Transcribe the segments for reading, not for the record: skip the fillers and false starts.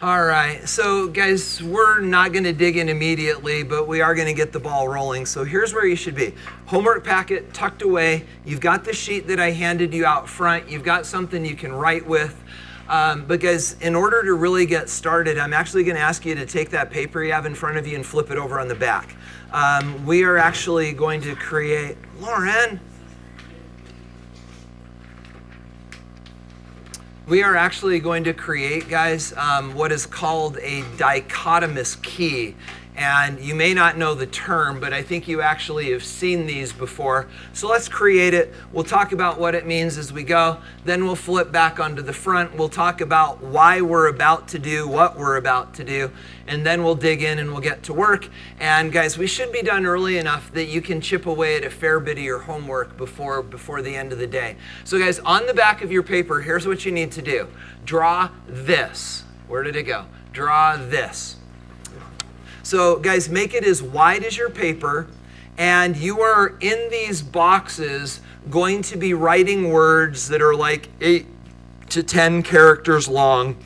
All right, so guys, we're not going to dig in immediately, but we are going to get the ball rolling. So here's where you should be. Homework packet tucked away. You've got the sheet that I handed you out front. You've got something you can write with. But guys, in order to really get started, I'm actually going to ask you to take that paper you have in front of you and flip it over on the back. We are actually going to create, Lauren. We are actually going to create, guys, what is called a dichotomous key. And you may not know the term, but I think you actually have seen these before. So let's create it. We'll talk about what it means as we go. Then we'll flip back onto the front. We'll talk about why we're about to do what we're about to do. And then we'll dig in and we'll get to work. And guys, we should be done early enough that you can chip away at a fair bit of your homework before the end of the day. So guys, on the back of your paper, here's what you need to do. Draw this. Where did it go? Draw this. So guys, make it as wide as your paper, and you are in these boxes going to be writing words that are like 8 to 10 characters long.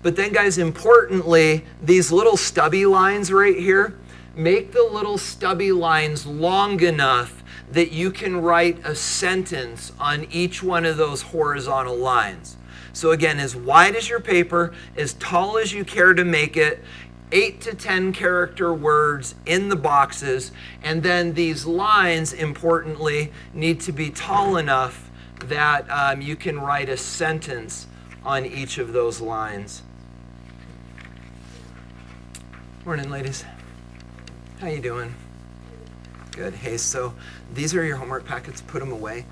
But then guys, importantly, these little stubby lines right here, make the little stubby lines long enough that you can write a sentence on each one of those horizontal lines. So again, as wide as your paper, as tall as you care to make it, 8 to 10 character words in the boxes, and then these lines, importantly, need to be tall enough that you can write a sentence on each of those lines. Morning, ladies. How you doing? Good. Hey, so these are your homework packets. Put them away.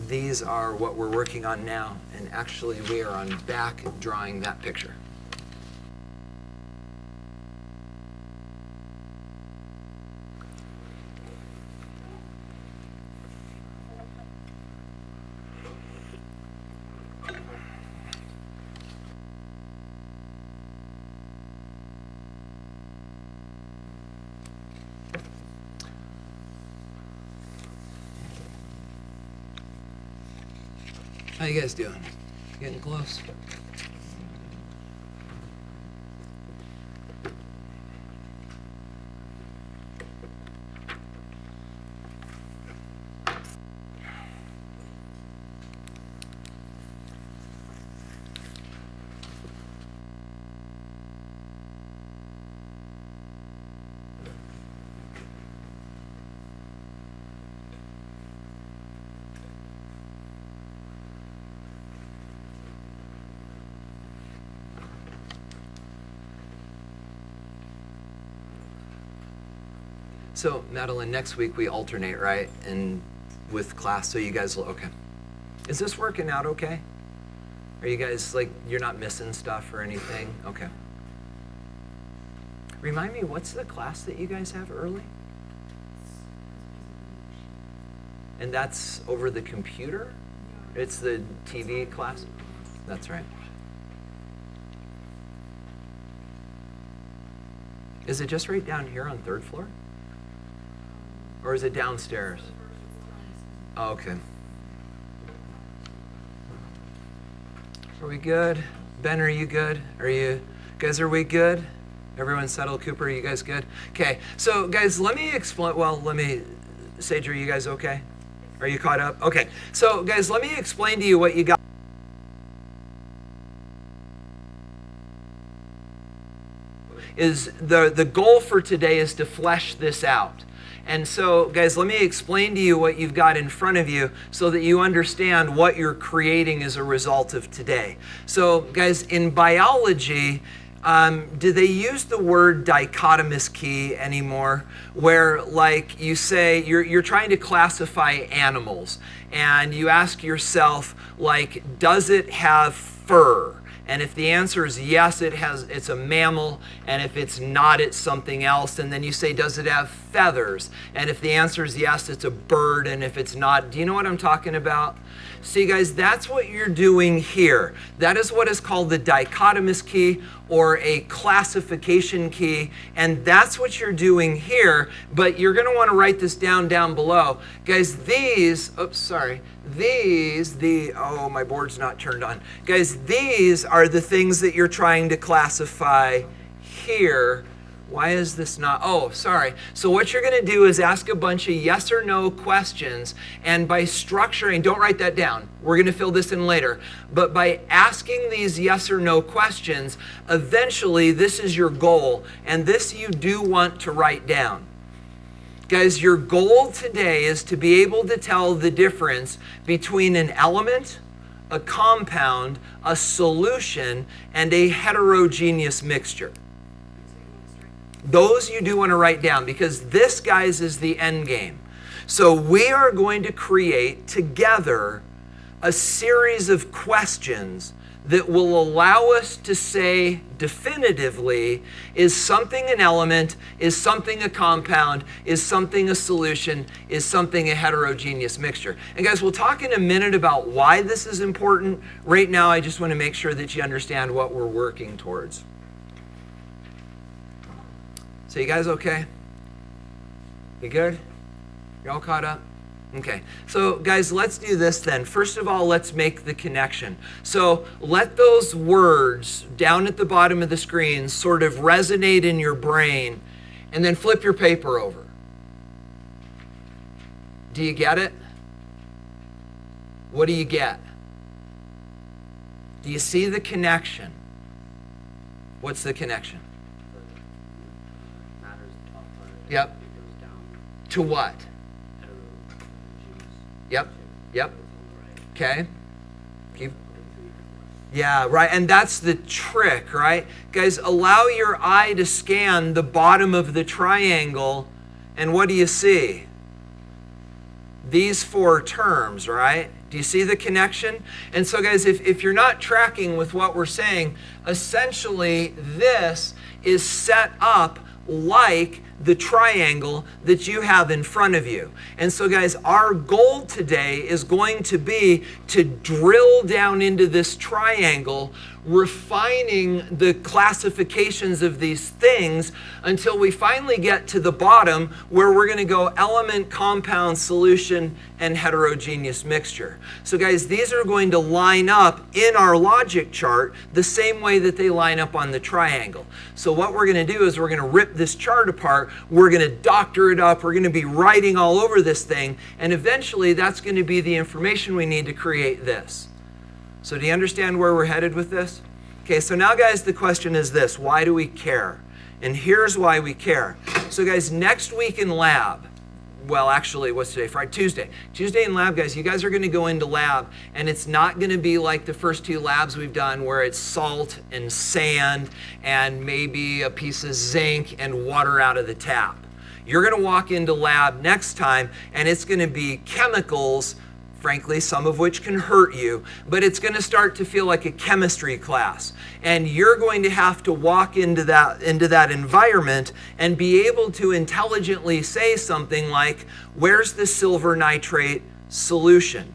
These are what we're working on now, and actually we are on back drawing that picture. How you guys doing? Getting close? So, Madeline, next week we alternate, right? And with class, so you guys will, okay. Is this working out okay? Are you guys, like, you're not missing stuff or anything? Okay. Remind me, what's the class that you guys have early? And that's over the computer? It's the TV class? That's right. Is it just right down here on 3rd floor? Or is it downstairs? Oh, okay. Are we good? Ben, are you good? Are we good? Everyone settled? Cooper, are you guys good? Okay, so guys, let me explain, Sage, are you guys okay? Are you caught up? Okay, so guys, let me explain to you what you got. Is the goal for today is to flesh this out. And so, guys, let me explain to you what you've got in front of you so that you understand what you're creating as a result of today. So, guys, in biology, do they use the word dichotomous key anymore? Where, like, you say, you're trying to classify animals, and you ask yourself, like, does it have fur? And if the answer is yes, it's a mammal, and if it's not, it's something else. And then you say, does it have feathers? And if the answer is yes, it's a bird, and if it's not, do you know what I'm talking about? See, guys, that's what you're doing here. That is what is called the dichotomous key, or a classification key, and that's what you're doing here, but you're going to want to write this down below. Guys, oh, my board's not turned on. Guys, these are the things that you're trying to classify here. Why is this not? Oh, sorry. So what you're going to do is ask a bunch of yes or no questions, and by structuring, don't write that down. We're going to fill this in later. But by asking these yes or no questions, eventually this is your goal, and this you do want to write down. Guys, your goal today is to be able to tell the difference between an element, a compound, a solution, and a heterogeneous mixture. Those you do want to write down, because this, guys, is the end game. So we are going to create together a series of questions that will allow us to say definitively, is something an element, is something a compound, is something a solution, is something a heterogeneous mixture. And guys, we'll talk in a minute about why this is important. Right now, I just want to make sure that you understand what we're working towards. So you guys okay? You good? You all caught up? Okay. So guys, let's do this then. First of all, let's make the connection. So let those words down at the bottom of the screen sort of resonate in your brain, and then flip your paper over. Do you get it? What do you get? Do you see the connection? What's the connection? Yep. To what? Yep. Yep. Okay. Keep. Yeah, right. And that's the trick, right? Guys, allow your eye to scan the bottom of the triangle, and what do you see? These four terms, right? Do you see the connection? And so, guys, if you're not tracking with what we're saying, essentially this is set up like the triangle that you have in front of you. And so, guys, our goal today is going to be to drill down into this triangle, refining the classifications of these things until we finally get to the bottom where we're going to go element, compound, solution, and heterogeneous mixture. So guys, these are going to line up in our logic chart the same way that they line up on the triangle. So what we're going to do is we're going to rip this chart apart, we're going to doctor it up, we're going to be writing all over this thing, and eventually that's going to be the information we need to create this. So do you understand where we're headed with this? Okay, so now guys, the question is this: why do we care? And here's why we care. So guys, next week in lab, well, actually, what's today? Friday, Tuesday. Tuesday in lab, guys, you guys are going to go into lab, and it's not going to be like the first two labs we've done where it's salt and sand and maybe a piece of zinc and water out of the tap. You're going to walk into lab next time, and it's going to be chemicals, frankly, some of which can hurt you, but it's going to start to feel like a chemistry class. And you're going to have to walk into that environment and be able to intelligently say something like, where's the silver nitrate solution?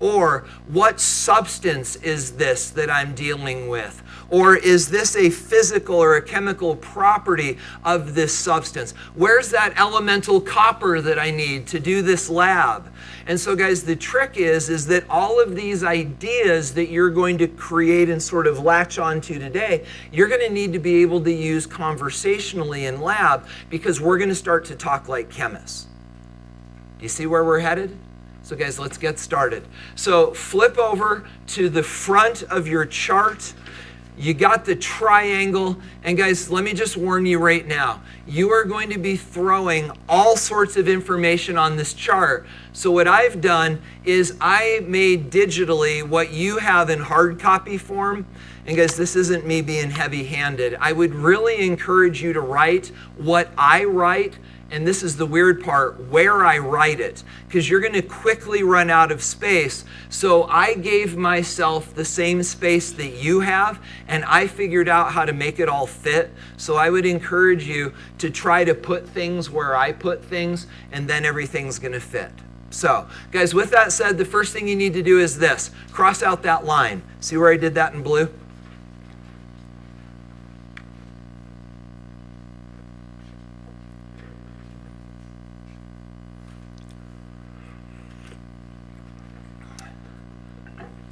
Or what substance is this that I'm dealing with? Or is this a physical or a chemical property of this substance? Where's that elemental copper that I need to do this lab? And so guys, the trick is that all of these ideas that you're going to create and sort of latch onto today, you're going to need to be able to use conversationally in lab, because we're going to start to talk like chemists. Do you see where we're headed? So guys, let's get started. So flip over to the front of your chart. You got the triangle, and guys, let me just warn you right now, you are going to be throwing all sorts of information on this chart. So what I've done is I made digitally what you have in hard copy form. And guys, this isn't me being heavy-handed. I would really encourage you to write what I write, and this is the weird part, where I write it, because you're going to quickly run out of space. So I gave myself the same space that you have, and I figured out how to make it all fit. So I would encourage you to try to put things where I put things, and then everything's going to fit. So, guys, with that said, the first thing you need to do is this. Cross out that line. See where I did that in blue?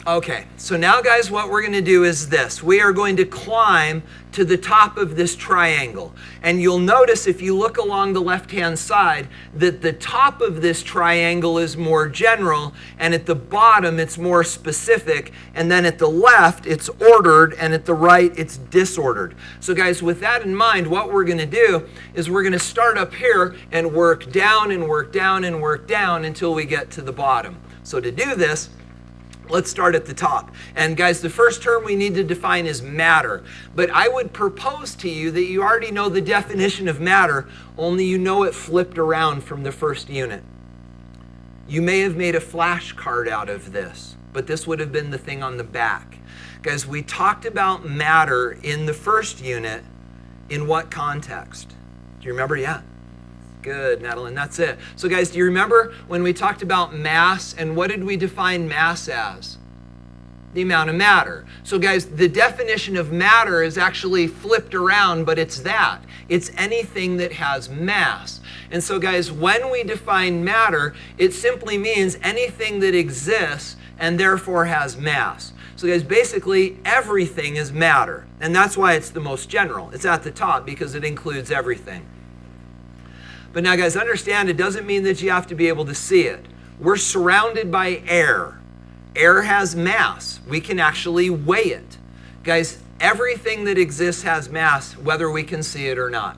Okay, so now guys, what we're going to do is this. We are going to climb to the top of this triangle. And you'll notice if you look along the left-hand side that the top of this triangle is more general, and at the bottom it's more specific, and then at the left it's ordered, and at the right it's disordered. So guys, with that in mind, what we're going to do is we're going to start up here and work down and work down and work down until we get to the bottom. So to do this, let's start at the top. And guys, the first term we need to define is matter. But I would propose to you that you already know the definition of matter, only you know it flipped around from the first unit. You may have made a flashcard out of this, but this would have been the thing on the back. Guys, we talked about matter in the first unit. In what context? Do you remember? Yeah. Good, Madeline, that's it. So guys, do you remember when we talked about mass, and what did we define mass as? The amount of matter. So guys, the definition of matter is actually flipped around, but it's that. It's anything that has mass. And so guys, when we define matter, it simply means anything that exists and therefore has mass. So guys, basically everything is matter. And that's why it's the most general. It's at the top because it includes everything. But now guys, understand it doesn't mean that you have to be able to see it. We're surrounded by air. Air has mass. We can actually weigh it. Guys, everything that exists has mass, whether we can see it or not.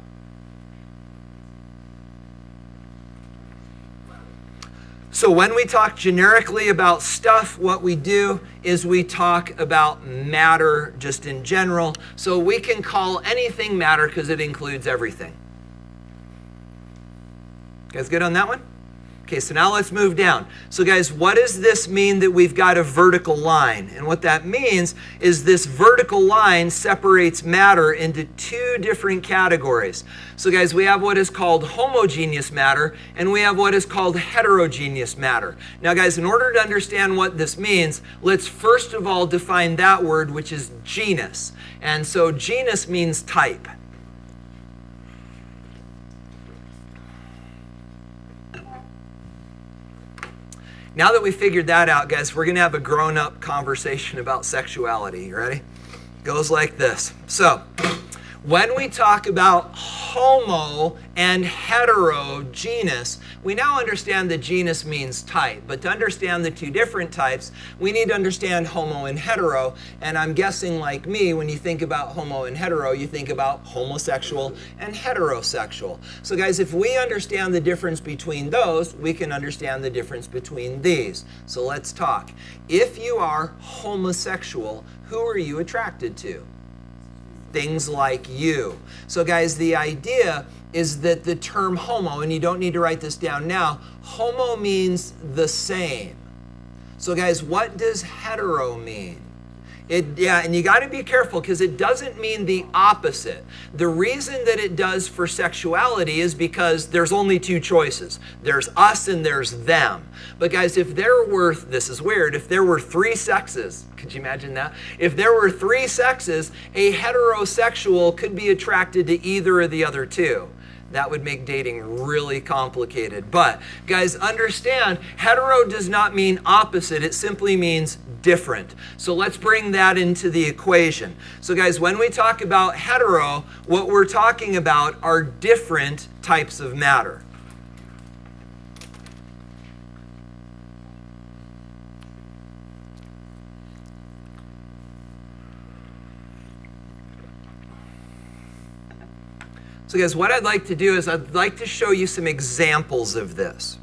So when we talk generically about stuff, what we do is we talk about matter just in general. So we can call anything matter because it includes everything. You guys good on that one? Okay, so now let's move down. So guys, what does this mean that we've got a vertical line? And what that means is this vertical line separates matter into two different categories. So guys, we have what is called homogeneous matter, and we have what is called heterogeneous matter. Now guys, in order to understand what this means, let's first of all define that word, which is genus. And so genus means type. Now that we figured that out, guys, we're going to have a grown-up conversation about sexuality. You ready? Goes like this. So, when we talk about homo and heterogeneous, we now understand that genus means type. But to understand the two different types, we need to understand homo and hetero. And I'm guessing, like me, when you think about homo and hetero, you think about homosexual and heterosexual. So guys, if we understand the difference between those, we can understand the difference between these. So let's talk. If you are homosexual, who are you attracted to? Things like you. So guys, the idea is that the term homo, and you don't need to write this down now, homo means the same. So guys, what does hetero mean? And you got to be careful because it doesn't mean the opposite. The reason that it does for sexuality is because there's only two choices. There's us and there's them. But guys, if there were, this is weird, if there were three sexes, could you imagine that? If there were three sexes, a heterosexual could be attracted to either of the other two. That would make dating really complicated. But guys, understand, hetero does not mean opposite. It simply means different. So let's bring that into the equation. So guys, when we talk about hetero, what we're talking about are different types of matter. So guys, what I'd like to do is I'd like to show you some examples of this.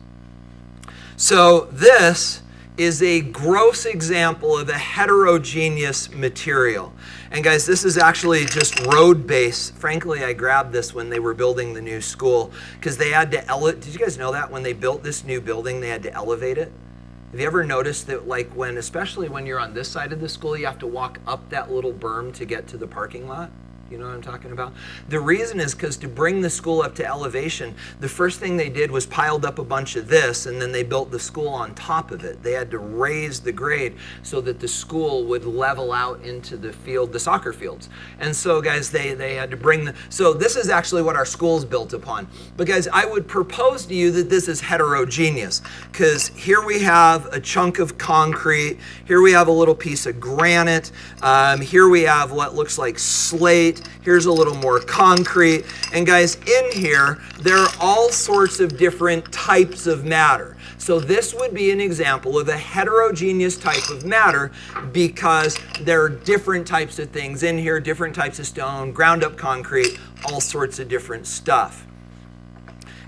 So this is a gross example of a heterogeneous material. And guys, this is actually just road base. Frankly, I grabbed this when they were building the new school because they had to elevate. Did you guys know that when they built this new building, they had to elevate it? Have you ever noticed that, like, especially when you're on this side of the school, you have to walk up that little berm to get to the parking lot? You know what I'm talking about? The reason is because to bring the school up to elevation, the first thing they did was piled up a bunch of this, and then they built the school on top of it. They had to raise the grade so that the school would level out into the field, the soccer fields. And so, guys, they had to bring the... So this is actually what our school's built upon. But, guys, I would propose to you that this is heterogeneous, because here we have a chunk of concrete. Here we have a little piece of granite. Here we have what looks like slate. Here's a little more concrete. And guys, in here, there are all sorts of different types of matter. So this would be an example of a heterogeneous type of matter because there are different types of things in here, different types of stone, ground up concrete, all sorts of different stuff.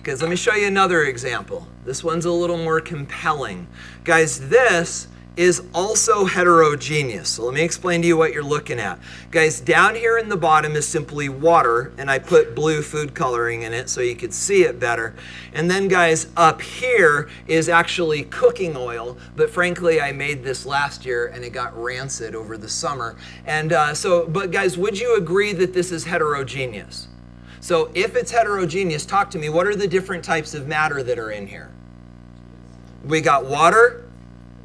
Guys, let me show you another example. This one's a little more compelling. Guys, this is also heterogeneous. So let me explain to you what you're looking at. Guys, down here in the bottom is simply water, and I put blue food coloring in it so you could see it better. And then, guys, up here is actually cooking oil, but frankly, I made this last year and it got rancid over the summer. And but guys, would you agree that this is heterogeneous? So if it's heterogeneous, talk to me. What are the different types of matter that are in here? We got water,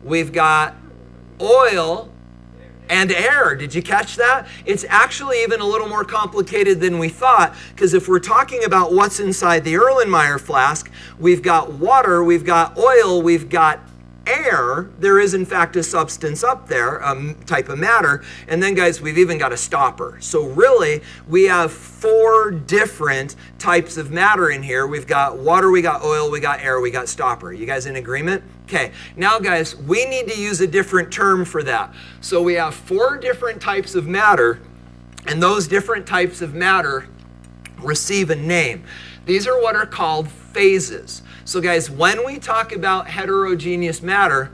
we've got oil, and air. Did you catch that? It's actually even a little more complicated than we thought, because if we're talking about what's inside the Erlenmeyer flask, we've got water, we've got oil, we've got air. There is, in fact, a substance up there, a type of matter. And then, guys, we've even got a stopper. So really, we have 4 different types of matter in here. We've got water, we got oil, we got air, we got stopper. You guys in agreement? Okay, now guys, we need to use a different term for that. So we have 4 different types of matter, and those different types of matter receive a name. These are what are called phases. So guys, when we talk about heterogeneous matter,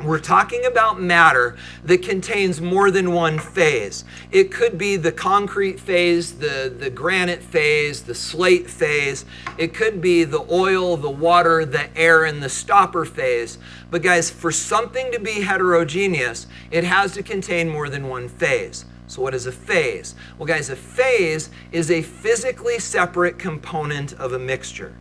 we're talking about matter that contains more than one phase. It could be the concrete phase, the granite phase, the slate phase. It could be the oil, the water, the air, and the stopper phase. But guys, for something to be heterogeneous, it has to contain more than one phase. So what is a phase? Well, guys, a phase is a physically separate component of a mixture.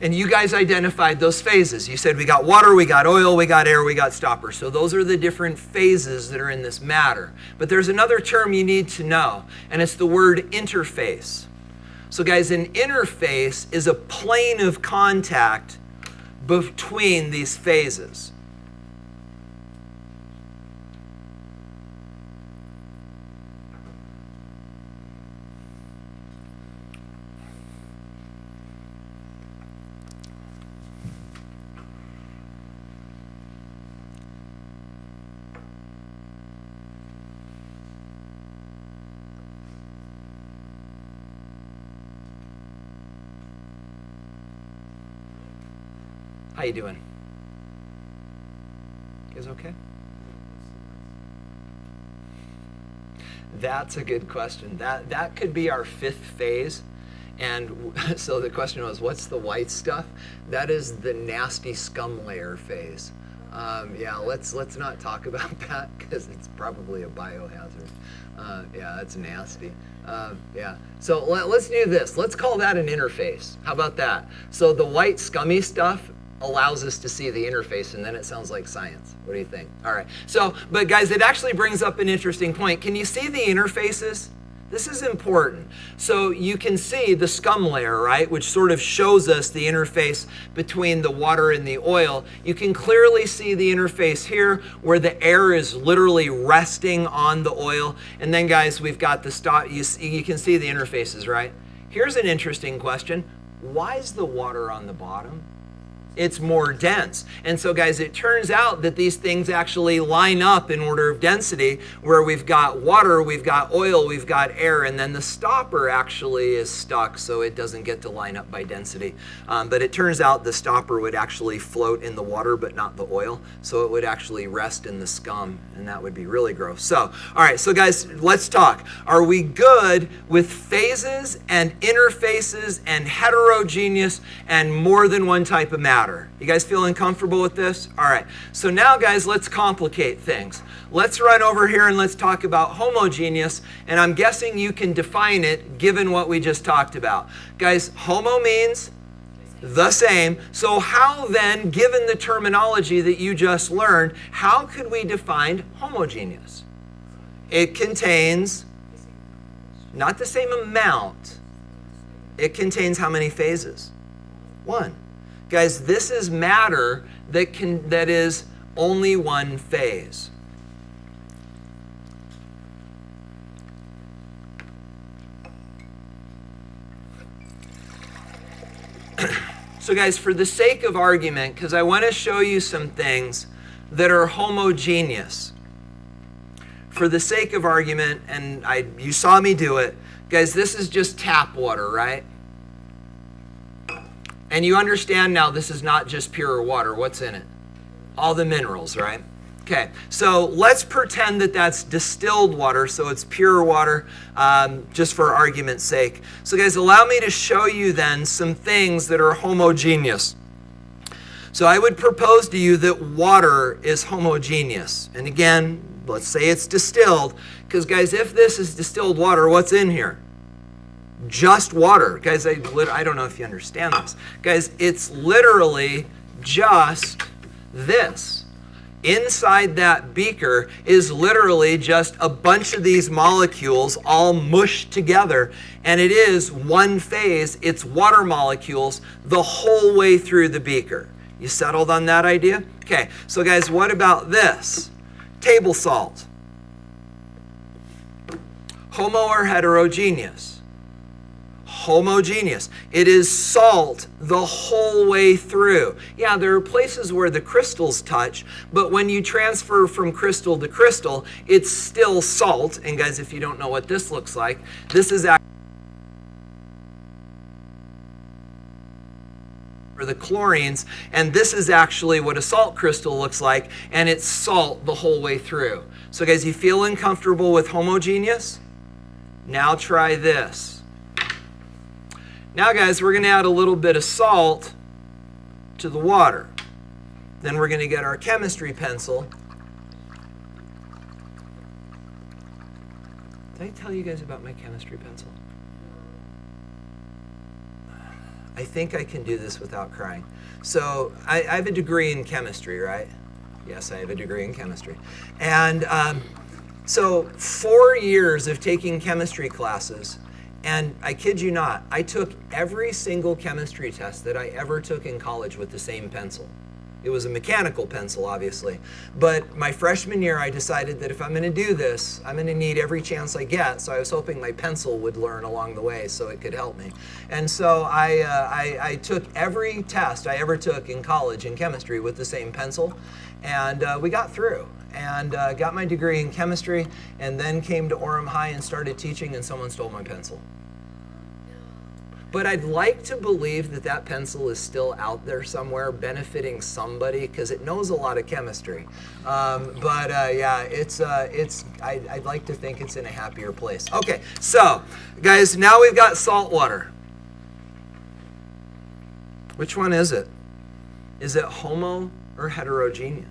And you guys identified those phases. You said we got water, we got oil, we got air, we got stopper. So those are the different phases that are in this matter. But there's another term you need to know, and it's the word interface. So guys, an interface is a plane of contact between these phases. How you doing? You guys okay? That's a good question. That could be our 5th phase. And so the question was, what's the white stuff? That is the nasty scum layer phase. Yeah, let's not talk about that because it's probably a biohazard. Yeah, that's nasty. Yeah, so let's do this. Let's call that an interface. How about that? So the white scummy stuff allows us to see the interface, and then it sounds like science. What do you think? All right. So, but guys, it actually brings up an interesting point. Can you see the interfaces? This is important. So you can see the scum layer, right, which sort of shows us the interface between the water and the oil. You can clearly see the interface here where the air is literally resting on the oil. And then, guys, we've got the stop. You can see the interfaces, right? Here's an interesting question. Why is the water on the bottom? It's more dense. And so guys, it turns out that these things actually line up in order of density, where we've got water, we've got oil, we've got air, and then the stopper actually is stuck, so it doesn't get to line up by density. But it turns out the stopper would actually float in the water, but not the oil, so it would actually rest in the scum, and that would be really gross. So, all right, so guys, let's talk. Are we good with phases and interfaces and heterogeneous and more than one type of matter? You guys feeling comfortable with this? All right. So now, guys, let's complicate things. Let's run over here and let's talk about homogeneous. And I'm guessing you can define it given what we just talked about. Guys, homo means the same. So how then, given the terminology that you just learned, how could we define homogeneous? It contains not the same amount. It contains how many phases? One. Guys, this is matter that is only one phase. So guys, for the sake of argument, because I want to show you some things that are homogeneous. For the sake of argument, and you saw me do it, guys, this is just tap water, right? And you understand now this is not just pure water. What's in it? All the minerals, right? Okay, so let's pretend that that's distilled water, so it's pure water, just for argument's sake. So guys, allow me to show you then some things that are homogeneous. So I would propose to you that water is homogeneous. And again, let's say it's distilled, because guys, if this is distilled water, what's in here? Just water. Guys, I don't know if you understand this. Guys, it's literally just this. Inside that beaker is literally just a bunch of these molecules all mushed together, and it is one phase. It's water molecules the whole way through the beaker. You settled on that idea? Okay, so guys, what about this? Table salt. Homo or heterogeneous? Homogeneous. It is salt the whole way through. Yeah, there are places where the crystals touch, but when you transfer from crystal to crystal, it's still salt. And guys, if you don't know what this looks like, this is actually for the chlorines, and this is actually what a salt crystal looks like, and it's salt the whole way through. So guys, you feeling comfortable with homogeneous? Now try this. Now guys, we're going to add a little bit of salt to the water. Then we're going to get our chemistry pencil. Did I tell you guys about my chemistry pencil? I think I can do this without crying. So I have a degree in chemistry, right? Yes, I have a degree in chemistry. And so 4 years of taking chemistry classes, and I kid you not, I took every single chemistry test that I ever took in college with the same pencil. It was a mechanical pencil, obviously. But my freshman year, I decided that if I'm going to do this, I'm going to need every chance I get. So I was hoping my pencil would learn along the way so it could help me. And so I took every test I ever took in college in chemistry with the same pencil. And we got through and got my degree in chemistry, and then came to Orem High and started teaching, and someone stole my pencil. But I'd like to believe that that pencil is still out there somewhere benefiting somebody, because it knows a lot of chemistry. Yeah, I'd like to think it's in a happier place. Okay, so guys, now we've got salt water. Which one is it? Is it homo or heterogeneous?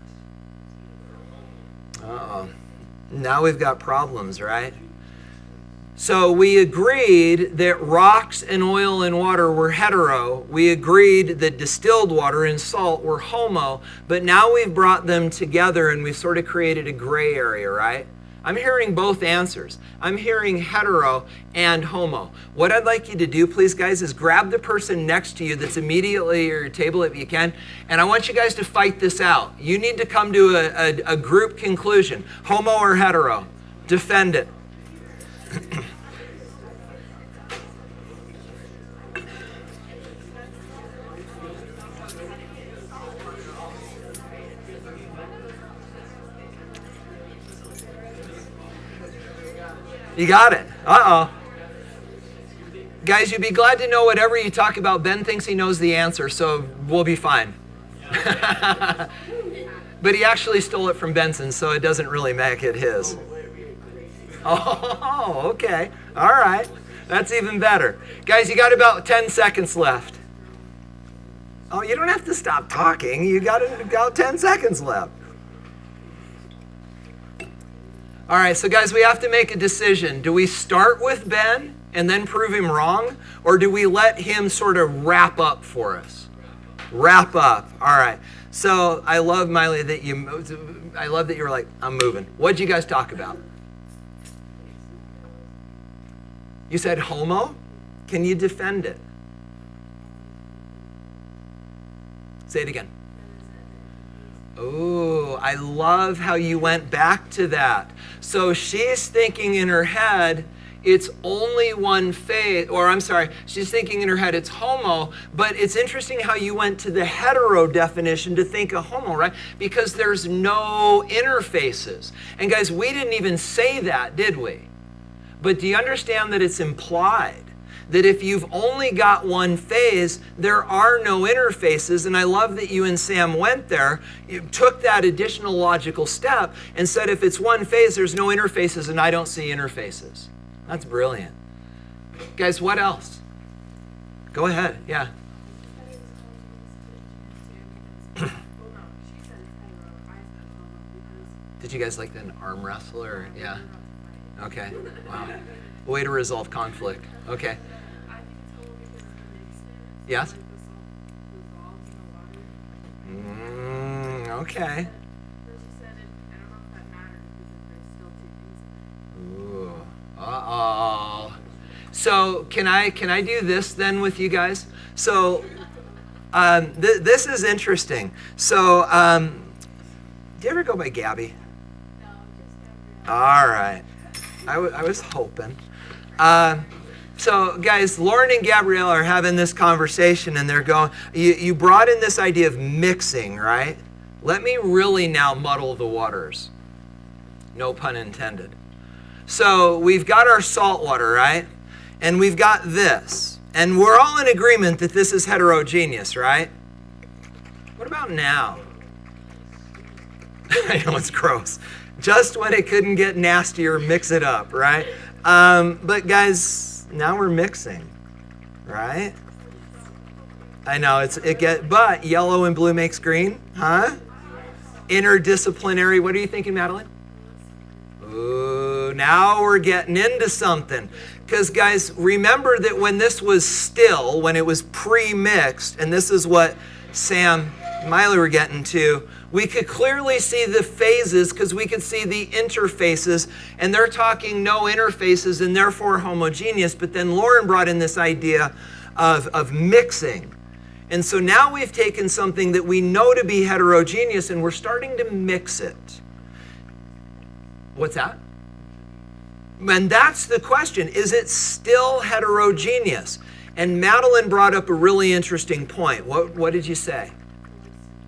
Uh-oh. Now we've got problems, right? So we agreed that rocks and oil and water were hetero. We agreed that distilled water and salt were homo. But now we've brought them together and we've sort of created a gray area, right? I'm hearing both answers. I'm hearing hetero and homo. What I'd like you to do, please, guys, is grab the person next to you that's immediately at your table if you can, and I want you guys to fight this out. You need to come to a group conclusion. Homo or hetero? Defend it. You got it. Uh-oh. Guys, you'd be glad to know whatever you talk about, Ben thinks he knows the answer, so we'll be fine. But he actually stole it from Benson, so it doesn't really make it his. Oh, okay. All right. That's even better. Guys, you got about 10 seconds left. Oh, you don't have to stop talking. You got about 10 seconds left. All right, so guys, we have to make a decision. Do we start with Ben and then prove him wrong? Or do we let him sort of wrap up for us? Wrap up. All right. So I love, Miley, that you were like, I'm moving. What'd you guys talk about? You said homo? Can you defend it? Say it again. Oh, I love how you went back to that. So she's thinking in her head, it's only one phase, or I'm sorry, she's thinking in her head it's homo, but it's interesting how you went to the hetero definition to think of homo, right? Because there's no interfaces. And guys, we didn't even say that, did we? But do you understand that it's implied? That if you've only got one phase, there are no interfaces. And I love that you and Sam went there, you took that additional logical step and said if it's one phase, there's no interfaces and I don't see interfaces. That's brilliant. Guys, what else? Go ahead, yeah. Did you guys like an arm wrestler? Yeah. Okay, wow. Way to resolve conflict. Okay. Yes? Okay. Ooh. Uh-oh. So can I do this then with you guys? So this is interesting. So do you ever go by Gabby? No, just Gabby. All right. I was hoping. So guys, Lauren and Gabrielle are having this conversation and they're going, you brought in this idea of mixing, right? Let me really now muddle the waters. No pun intended. So we've got our salt water, right? And we've got this. And we're all in agreement that this is heterogeneous, right? What about now? I know it's gross. Just when it couldn't get nastier, mix it up, right? But guys, now we're mixing, right? I know but yellow and blue makes green, huh? Interdisciplinary. What are you thinking, Madeline? Ooh, now we're getting into something. Because guys, remember that when this was still, when it was pre-mixed, and this is what Sam and Miley were getting to, we could clearly see the phases because we could see the interfaces, and they're talking no interfaces and therefore homogeneous. But then Lauren brought in this idea of mixing. And so now we've taken something that we know to be heterogeneous and we're starting to mix it. What's that? And that's the question. Is it still heterogeneous? And Madeline brought up a really interesting point. What did you say?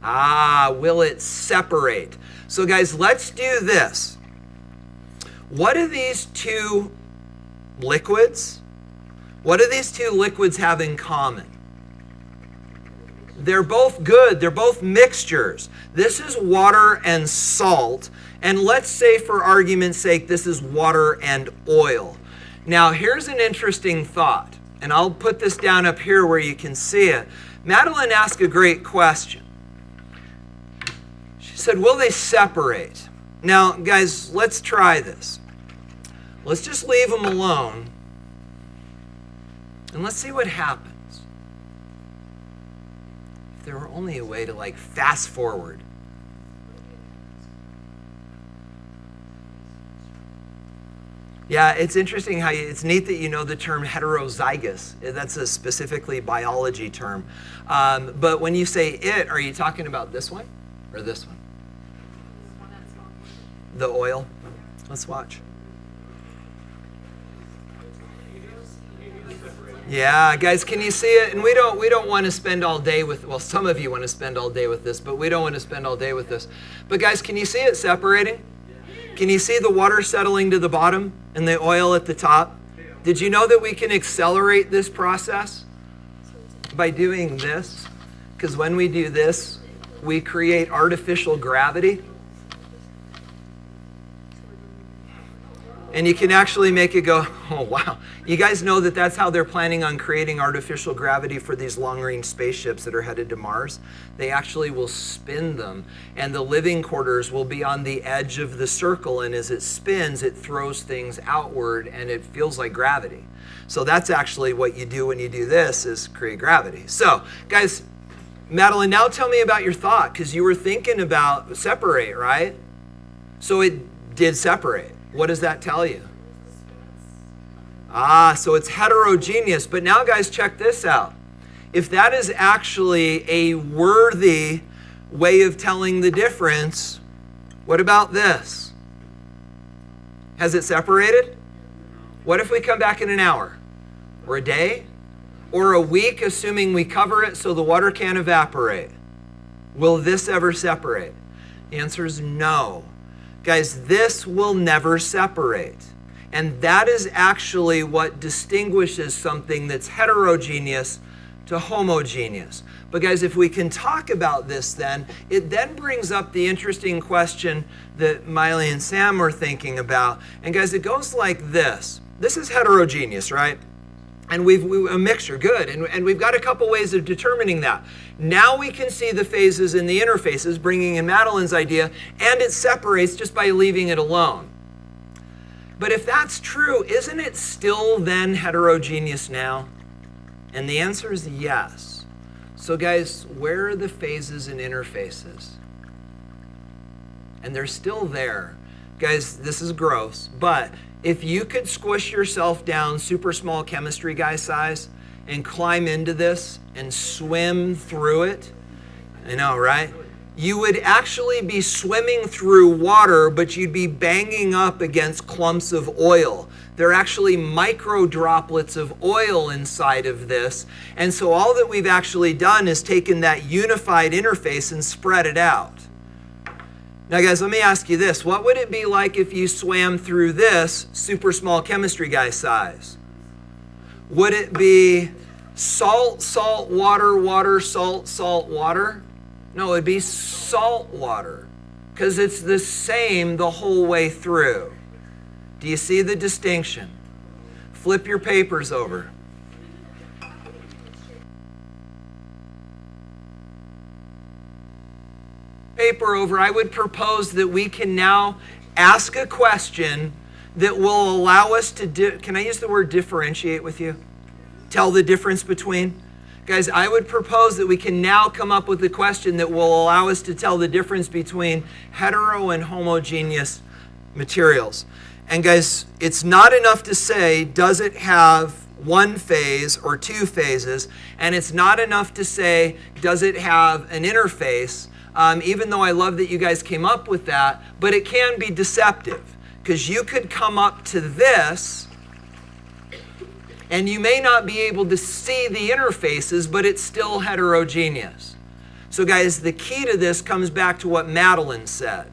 Will it separate? So guys, let's do this. What do these two liquids have in common? They're both good. They're both mixtures. This is water and salt. And let's say for argument's sake, this is water and oil. Now, here's an interesting thought. And I'll put this down up here where you can see it. Madeline asked a great question. She said, will they separate? Now, guys, let's try this. Let's just leave them alone. And let's see what happens. If there were only a way to like fast forward. Yeah, it's interesting how it's neat that you know the term heterozygous. That's a specifically biology term. But when you say it, are you talking about this one or this one? The oil. Let's watch. Yeah, guys, can you see it? And we don't want to spend all day with, well, some of you want to spend all day with this, but we don't want to spend all day with this. But guys, can you see it separating? Can you see the water settling to the bottom and the oil at the top? Did you know that we can accelerate this process by doing this? Because when we do this, we create artificial gravity. And you can actually make it go, oh, wow. You guys know that that's how they're planning on creating artificial gravity for these long-range spaceships that are headed to Mars. They actually will spin them, and the living quarters will be on the edge of the circle, and as it spins, it throws things outward, and it feels like gravity. So that's actually what you do when you do this, is create gravity. So, guys, Madeline, now tell me about your thought, because you were thinking about separate, right? So it did separate. What does that tell you? So it's heterogeneous. But now, guys, check this out. If that is actually a worthy way of telling the difference, what about this? Has it separated? What if we come back in an hour? Or a day? Or a week, assuming we cover it so the water can't evaporate? Will this ever separate? The answer is no. Guys, this will never separate. And that is actually what distinguishes something that's heterogeneous to homogeneous. But guys, if we can talk about this then, it then brings up the interesting question that Miley and Sam were thinking about. And guys, it goes like this. This is heterogeneous, right? And we've a mixture, good. And we've got a couple ways of determining that. Now we can see the phases in the interfaces, bringing in Madeline's idea, and it separates just by leaving it alone. But if that's true, isn't it still then heterogeneous now? And the answer is yes. So guys, where are the phases and interfaces? And they're still there. Guys, this is gross, but if you could squish yourself down super small chemistry guy size and climb into this and swim through it, I know, right? You would actually be swimming through water, but you'd be banging up against clumps of oil. There are actually micro droplets of oil inside of this. And so all that we've actually done is taken that unified interface and spread it out. Now, guys, let me ask you this. What would it be like if you swam through this super small chemistry guy size? Would it be salt, salt, water, water, salt, salt, water? No, it'd be salt water because it's the same the whole way through. Do you see the distinction? Flip your papers over. Paper over, I would propose that we can now ask a question that will allow us to, can I use the word differentiate with you? Tell the difference between? Guys, I would propose that we can now come up with a question that will allow us to tell the difference between hetero and homogeneous materials. And guys, it's not enough to say, does it have one phase or two phases? And it's not enough to say, does it have an interface? Even though I love that you guys came up with that, but it can be deceptive because you could come up to this and you may not be able to see the interfaces, but it's still heterogeneous. So guys, the key to this comes back to what Madeline said.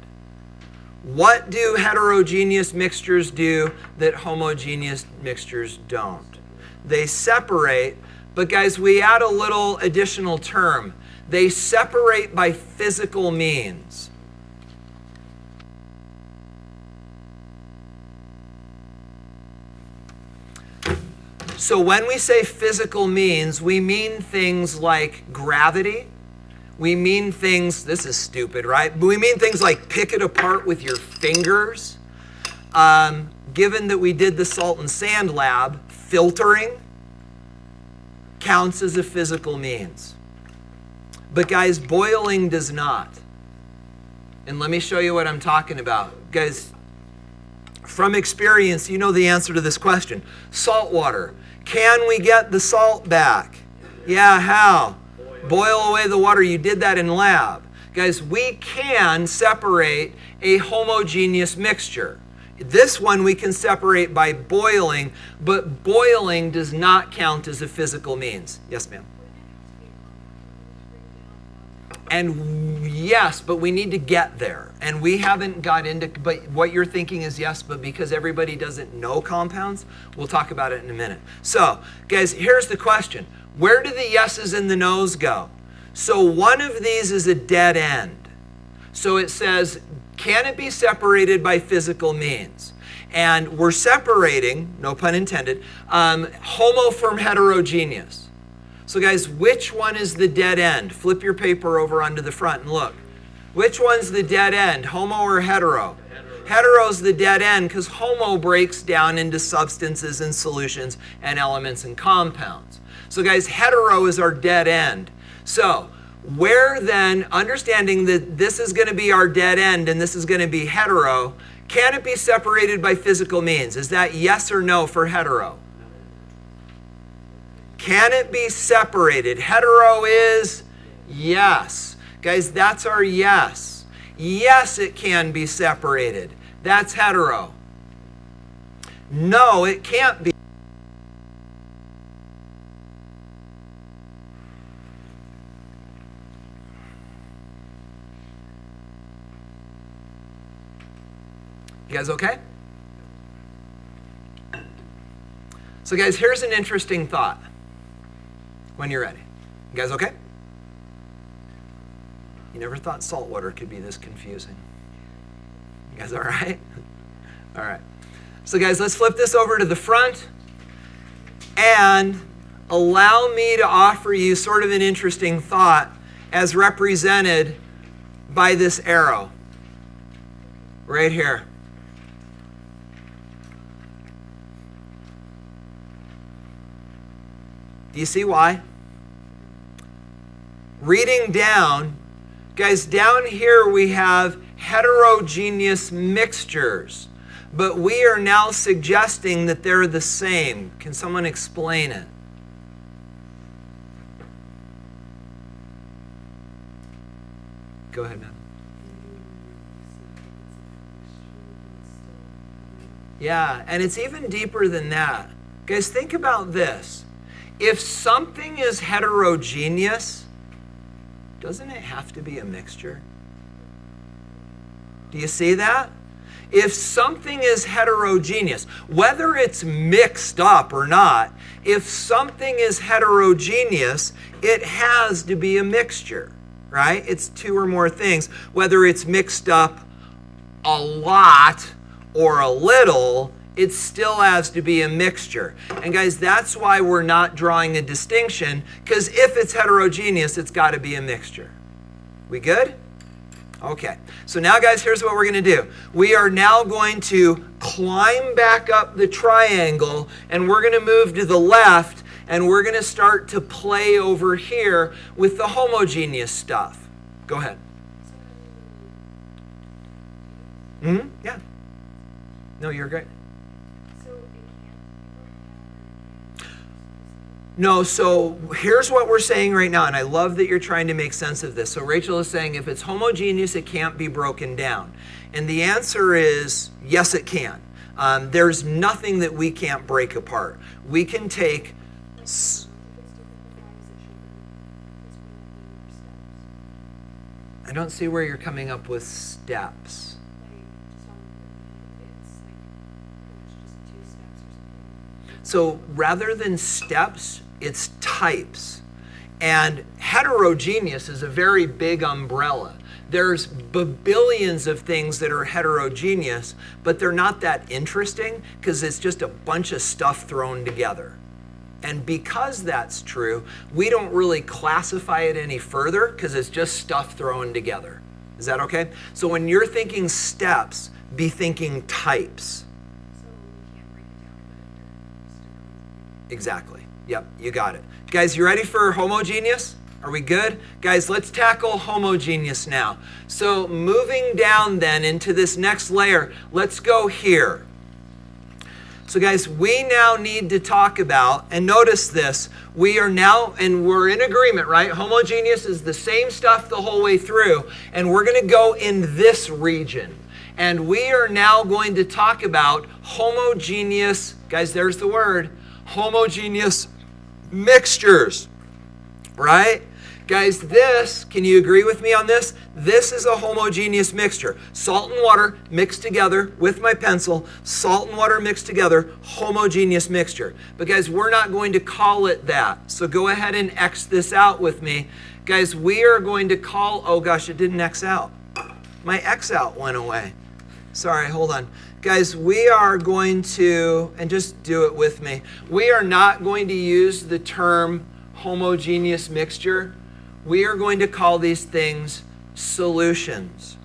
What do heterogeneous mixtures do that homogeneous mixtures don't? They separate, but guys, we add a little additional term. They separate by physical means. So when we say physical means, we mean things like gravity. We mean things, this is stupid, right? But we mean things like pick it apart with your fingers. Given that we did the salt and sand lab, filtering counts as a physical means. But guys, boiling does not. And let me show you what I'm talking about. Guys, from experience, you know the answer to this question. Salt water. Can we get the salt back? Yeah, how? Boil away the water. You did that in lab. Guys, we can separate a homogeneous mixture. This one we can separate by boiling, but boiling does not count as a physical means. Yes, ma'am. And Yes, but we need to get there. And we haven't got into, but what you're thinking is yes, but because everybody doesn't know compounds, we'll talk about it in a minute. So, guys, here's the question. Where do the yeses and the nos go? So one of these is a dead end. So it says, can it be separated by physical means? And we're separating, no pun intended, homo from heterogeneous. So guys, which one is the dead end? Flip your paper over onto the front and look. Which one's the dead end, homo or hetero? Hetero's the dead end because homo breaks down into substances and solutions and elements and compounds. So guys, hetero is our dead end. So where then, understanding that this is going to be our dead end and this is going to be hetero, can it be separated by physical means? Is that yes or no for hetero? Can it be separated? Hetero is yes. Guys, that's our yes. Yes, it can be separated. That's hetero. No, it can't be. You guys okay? So guys, here's an interesting thought when you're ready. You guys okay? You never thought salt water could be this confusing. You guys all right? All right. So guys, let's flip this over to the front and allow me to offer you sort of an interesting thought as represented by this arrow right here. Do you see why? Reading down, guys, down here we have heterogeneous mixtures, but we are now suggesting that they're the same. Can someone explain it? Go ahead, man. Yeah, and it's even deeper than that. Guys, think about this. If something is heterogeneous, doesn't it have to be a mixture? Do you see that? If something is heterogeneous, whether it's mixed up or not, if something is heterogeneous, it has to be a mixture, right? It's two or more things. Whether it's mixed up a lot or a little, it still has to be a mixture. And guys, that's why we're not drawing a distinction, because if it's heterogeneous, it's got to be a mixture. We good? Okay. So now, guys, here's what we're going to do. We are now going to climb back up the triangle, and we're going to move to the left, and we're going to start to play over here with the homogeneous stuff. Go ahead. Yeah. No, you're great. No, so here's what we're saying right now, and I love that you're trying to make sense of this. So Rachel is saying if it's homogeneous, it can't be broken down. And the answer is yes, it can. There's nothing that we can't break apart. We can take... I don't see where you're coming up with steps. So rather than steps, it's types. And heterogeneous is a very big umbrella. There's billions of things that are heterogeneous, but they're not that interesting because it's just a bunch of stuff thrown together. And because that's true, we don't really classify it any further because it's just stuff thrown together. Is that okay? So when you're thinking steps, be thinking types. Exactly. Yep, you got it. Guys, you ready for homogeneous? Are we good? Guys, let's tackle homogeneous now. So moving down then into this next layer, let's go here. So guys, we now need to talk about, and notice this, we are now, and we're in agreement, right? Homogeneous is the same stuff the whole way through, and we're going to go in this region. And we are now going to talk about homogeneous, guys, there's the word, homogeneous mixtures, right? Guys, this, can you agree with me on this? This is a homogeneous mixture. Salt and water mixed together with my pencil. Salt and water mixed together, homogeneous mixture. But guys, we're not going to call it that. So go ahead and X this out with me. Guys, we are going to call, oh gosh, it didn't X out. My X out went away. Sorry, hold on. Guys, we are going to, and just do it with me, we are not going to use the term homogeneous mixture. We are going to call these things solutions.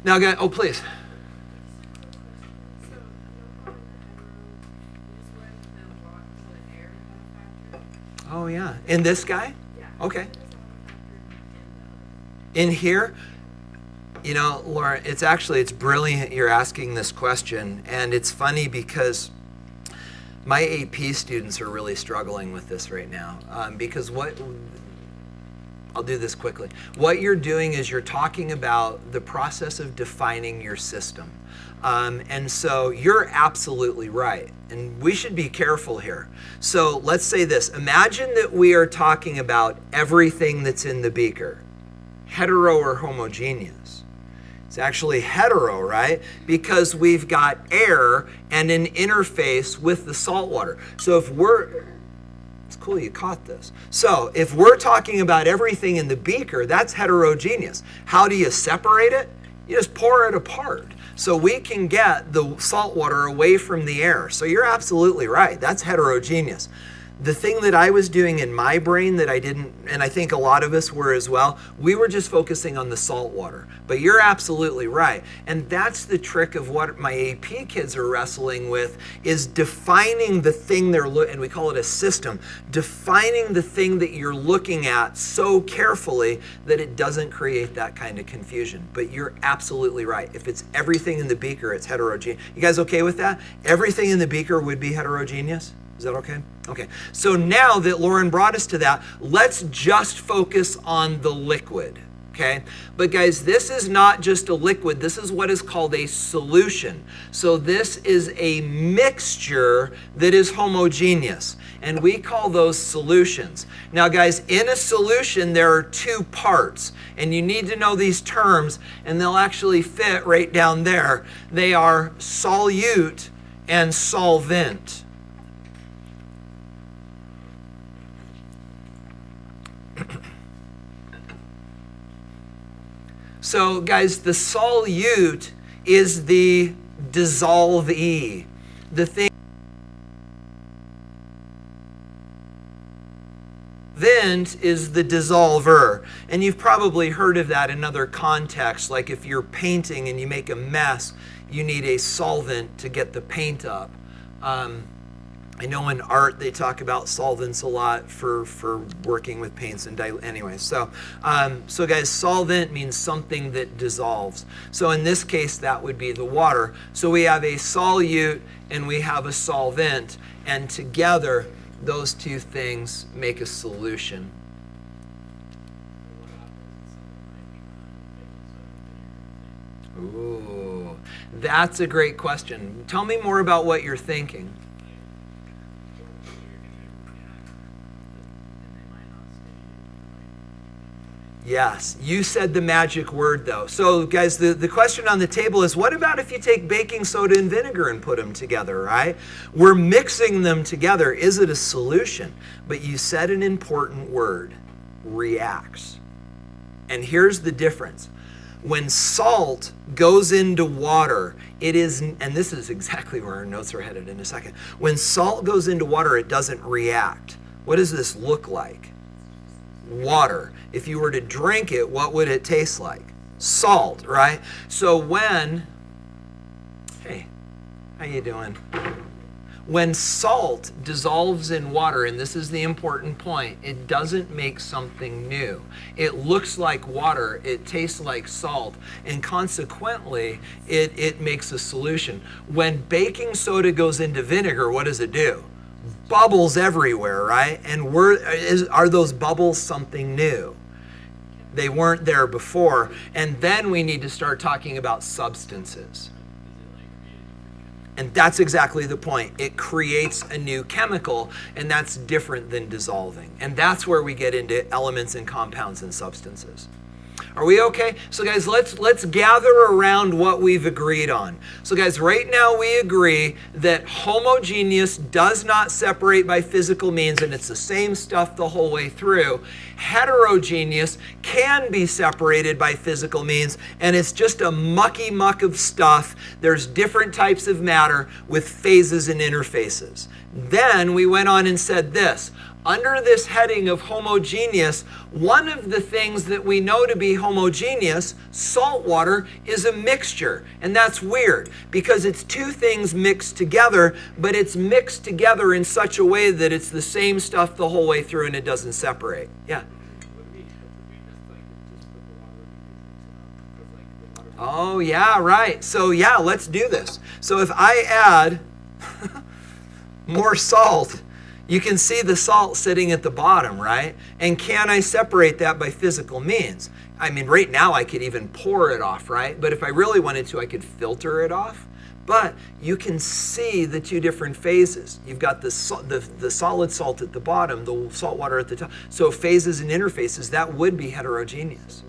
Now, guys, oh, please. Oh, yeah. In this guy? Okay. In here? You know, Laura, it's brilliant you're asking this question. And it's funny because my AP students are really struggling with this right now. Because I'll do this quickly. What you're doing is you're talking about the process of defining your system. And so you're absolutely right. And we should be careful here. So let's say this. Imagine that we are talking about everything that's in the beaker. Hetero or homogeneous? It's actually hetero, right? Because we've got air and an interface with the salt water. So if it's cool you caught this. So if we're talking about everything in the beaker, that's heterogeneous. How do you separate it? You just pour it apart. So we can get the salt water away from the air. So you're absolutely right. That's heterogeneous. The thing that I was doing in my brain that I didn't, and I think a lot of us were as well, we were just focusing on the salt water. But you're absolutely right. And that's the trick of what my AP kids are wrestling with, is defining the thing and we call it a system, defining the thing that you're looking at so carefully that it doesn't create that kind of confusion. But you're absolutely right. If it's everything in the beaker, it's heterogeneous. You guys okay with that? Everything in the beaker would be heterogeneous? Is that okay? Okay. So now that Lauren brought us to that, let's just focus on the liquid. Okay? But guys, this is not just a liquid. This is what is called a solution. So this is a mixture that is homogeneous. And we call those solutions. Now guys, in a solution, there are two parts. And you need to know these terms, and they'll actually fit right down there. They are solute and solvent. So guys, the solute is the dissolvee, the thing. Solvent is the dissolver. And you've probably heard of that in other contexts, like if you're painting and you make a mess, you need a solvent to get the paint up. I know in art they talk about solvents a lot for working with paints and anyway. So guys, solvent means something that dissolves. So in this case, that would be the water. So we have a solute and we have a solvent, and together those two things make a solution. Ooh, that's a great question. Tell me more about what you're thinking. Yes, you said the magic word though. So guys, the question on the table is, what about if you take baking soda and vinegar and put them together, right? We're mixing them together. Is it a solution? But you said an important word, reacts. And here's the difference. When salt goes into water, it is, and this is exactly where our notes are headed in a second. When salt goes into water, it doesn't react. What does this look like? Water. If you were to drink it, what would it taste like? Salt, right? So hey, how you doing? When salt dissolves in water, and this is the important point, it doesn't make something new. It looks like water, it tastes like salt, and consequently, it makes a solution. When baking soda goes into vinegar, what does it do? Bubbles everywhere, right? And are those bubbles something new? They weren't there before. And then we need to start talking about substances. And that's exactly the point. It creates a new chemical, and that's different than dissolving. And that's where we get into elements and compounds and substances. Are we okay? So guys, let's gather around what we've agreed on. So guys, right now we agree that homogeneous does not separate by physical means, and it's the same stuff the whole way through. Heterogeneous can be separated by physical means, and it's just a mucky muck of stuff. There's different types of matter with phases and interfaces. Then we went on and said this. Under this heading of homogeneous, one of the things that we know to be homogeneous, salt water, is a mixture. And that's weird because it's two things mixed together, but it's mixed together in such a way that it's the same stuff the whole way through and it doesn't separate. Yeah. Oh, yeah, right. So, yeah, let's do this. So if I add more salt, you can see the salt sitting at the bottom, right? And can I separate that by physical means? I mean, right now I could even pour it off, right? But if I really wanted to, I could filter it off. But you can see the two different phases. You've got the solid salt at the bottom, the salt water at the top. So phases and interfaces, that would be heterogeneous.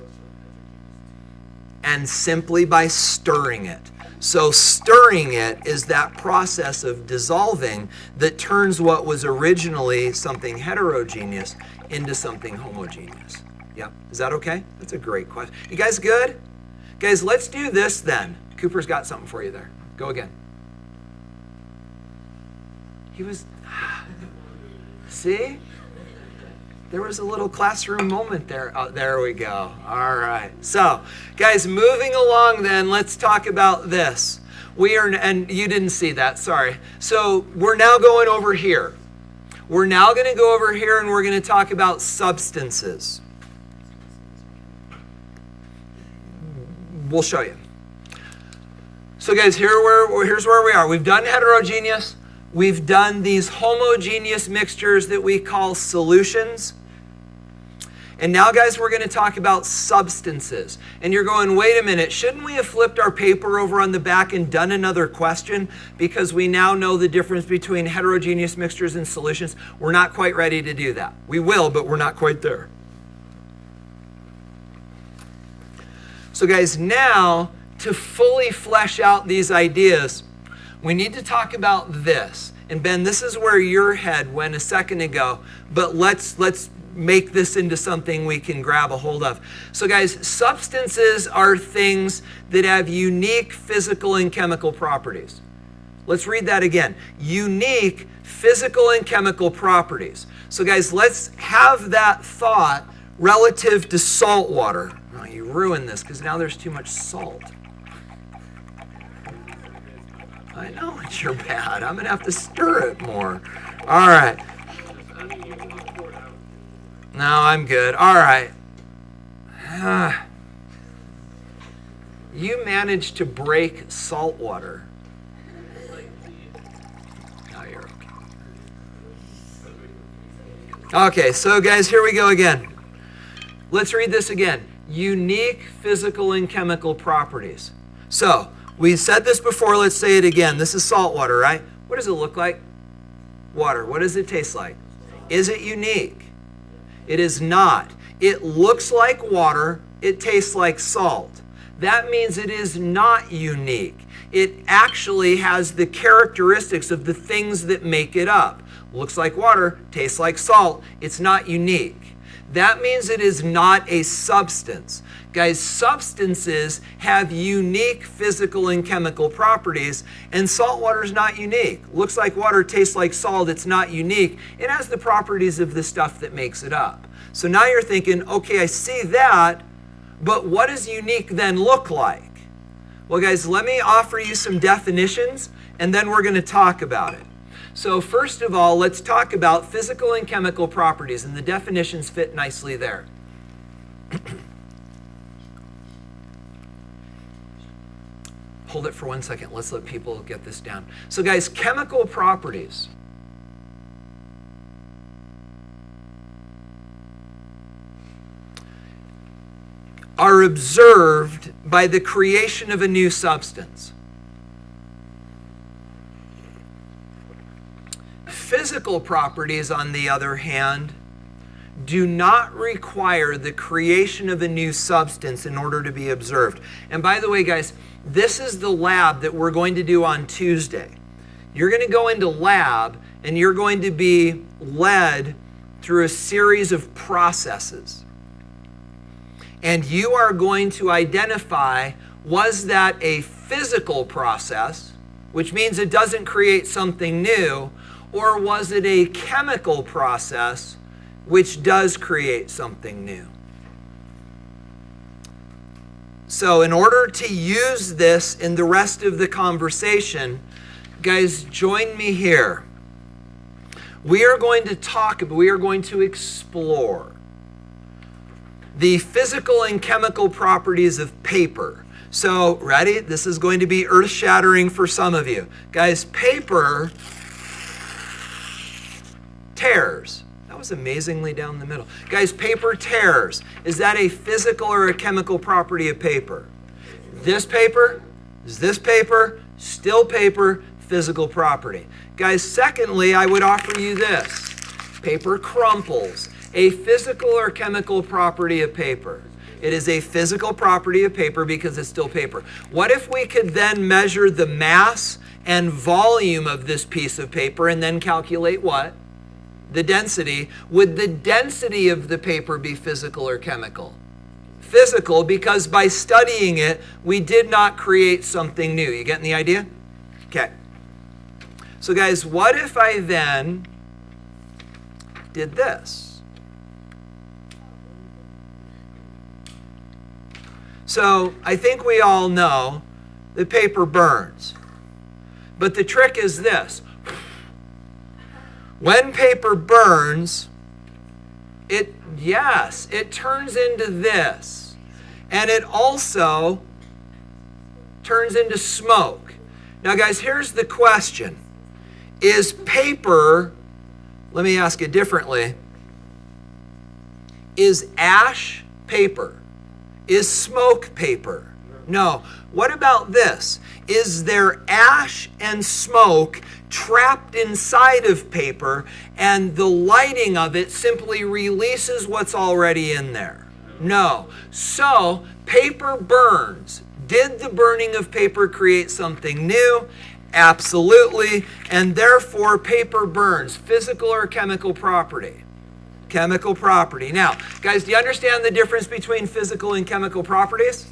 And simply by stirring it. So stirring it is that process of dissolving that turns what was originally something heterogeneous into something homogeneous. Yep. Is that okay? That's a great question. You guys good? Guys, let's do this then. Cooper's got something for you there. Go again. He was... See? There was a little classroom moment there. Oh, there we go. All right. So, guys, moving along then, let's talk about this. We are, and you didn't see that, sorry. So, we're now going over here. We're now going to go over here and we're going to talk about substances. We'll show you. So, guys, here's where we are. We've done heterogeneous. We've done these homogeneous mixtures that we call solutions. And now, guys, we're going to talk about substances. And you're going, wait a minute, shouldn't we have flipped our paper over on the back and done another question? Because we now know the difference between heterogeneous mixtures and solutions. We're not quite ready to do that. We will, but we're not quite there. So, guys, now to fully flesh out these ideas, we need to talk about this. And Ben, this is where your head went a second ago, but let's make this into something we can grab a hold of. So guys, substances are things that have unique physical and chemical properties. Let's read that again. Unique physical and chemical properties. So guys, let's have that thought relative to salt water. Oh, you ruined this because now there's too much salt. I know it's your bad. I'm going to have to stir it more. All right. No, I'm good. All right. You managed to break salt water. No, you're okay. Okay, so guys, here we go again. Let's read this again. Unique physical and chemical properties. So, we said this before, let's say it again. This is salt water, right? What does it look like? Water. What does it taste like? Is it unique? It is not. It looks like water. It tastes like salt. That means it is not unique. It actually has the characteristics of the things that make it up. Looks like water, tastes like salt. It's not unique. That means it is not a substance. Guys, substances have unique physical and chemical properties, and salt water is not unique. Looks like water, tastes like salt, it's not unique. It has the properties of the stuff that makes it up. So now you're thinking, okay, I see that, but what does unique then look like? Well, guys, let me offer you some definitions, and then we're going to talk about it. So first of all, let's talk about physical and chemical properties, and the definitions fit nicely there. Hold it for 1 second. Let's let people get this down. So guys, chemical properties. Are observed by the creation of a new substance. physical properties, on the other hand, do not require the creation of a new substance in order to be observed. And by the way, guys, this is the lab that we're going to do on Tuesday. You're going to go into lab and you're going to be led through a series of processes. And you are going to identify, was that a physical process, which means it doesn't create something new, or was it a chemical process, which does create something new? So in order to use this in the rest of the conversation, guys, join me here. We are going to explore the physical and chemical properties of paper. So, ready? This is going to be earth-shattering for some of you. Guys, paper tears. That was amazingly down the middle. Guys, paper tears. Is that a physical or a chemical property of paper? This paper, still paper, physical property. Guys, secondly, I would offer you this. Paper crumples. A physical or chemical property of paper? It is a physical property of paper because it's still paper. What if we could then measure the mass and volume of this piece of paper and then calculate what? The density. Would the density of the paper be physical or chemical? Physical, because by studying it, we did not create something new. You getting the idea? Okay. So guys, what if I then did this? So I think we all know that paper burns. But the trick is this. When paper burns, it turns into this. And it also turns into smoke. Now guys, here's the question. Is paper, let me ask it differently, is ash paper? Is smoke paper? No. What about this? Is there ash and smoke trapped inside of paper and the lighting of it simply releases what's already in there? No. So, paper burns. Did the burning of paper create something new? Absolutely. And therefore, paper burns. Physical or chemical property? Chemical property. Now, guys, do you understand the difference between physical and chemical properties?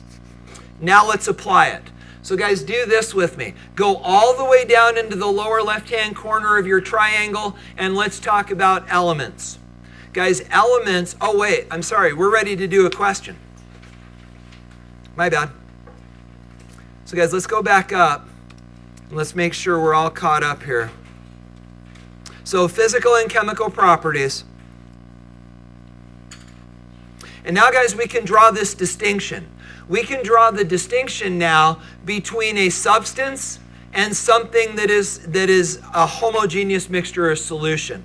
Now let's apply it. So guys, do this with me. Go all the way down into the lower left-hand corner of your triangle, and let's talk about elements. Guys, elements, oh wait, I'm sorry, we're ready to do a question. My bad. So guys, let's go back up, and let's make sure we're all caught up here. So physical and chemical properties. And now, guys, we can draw this distinction. We can draw the distinction now between a substance and something that is a homogeneous mixture or solution.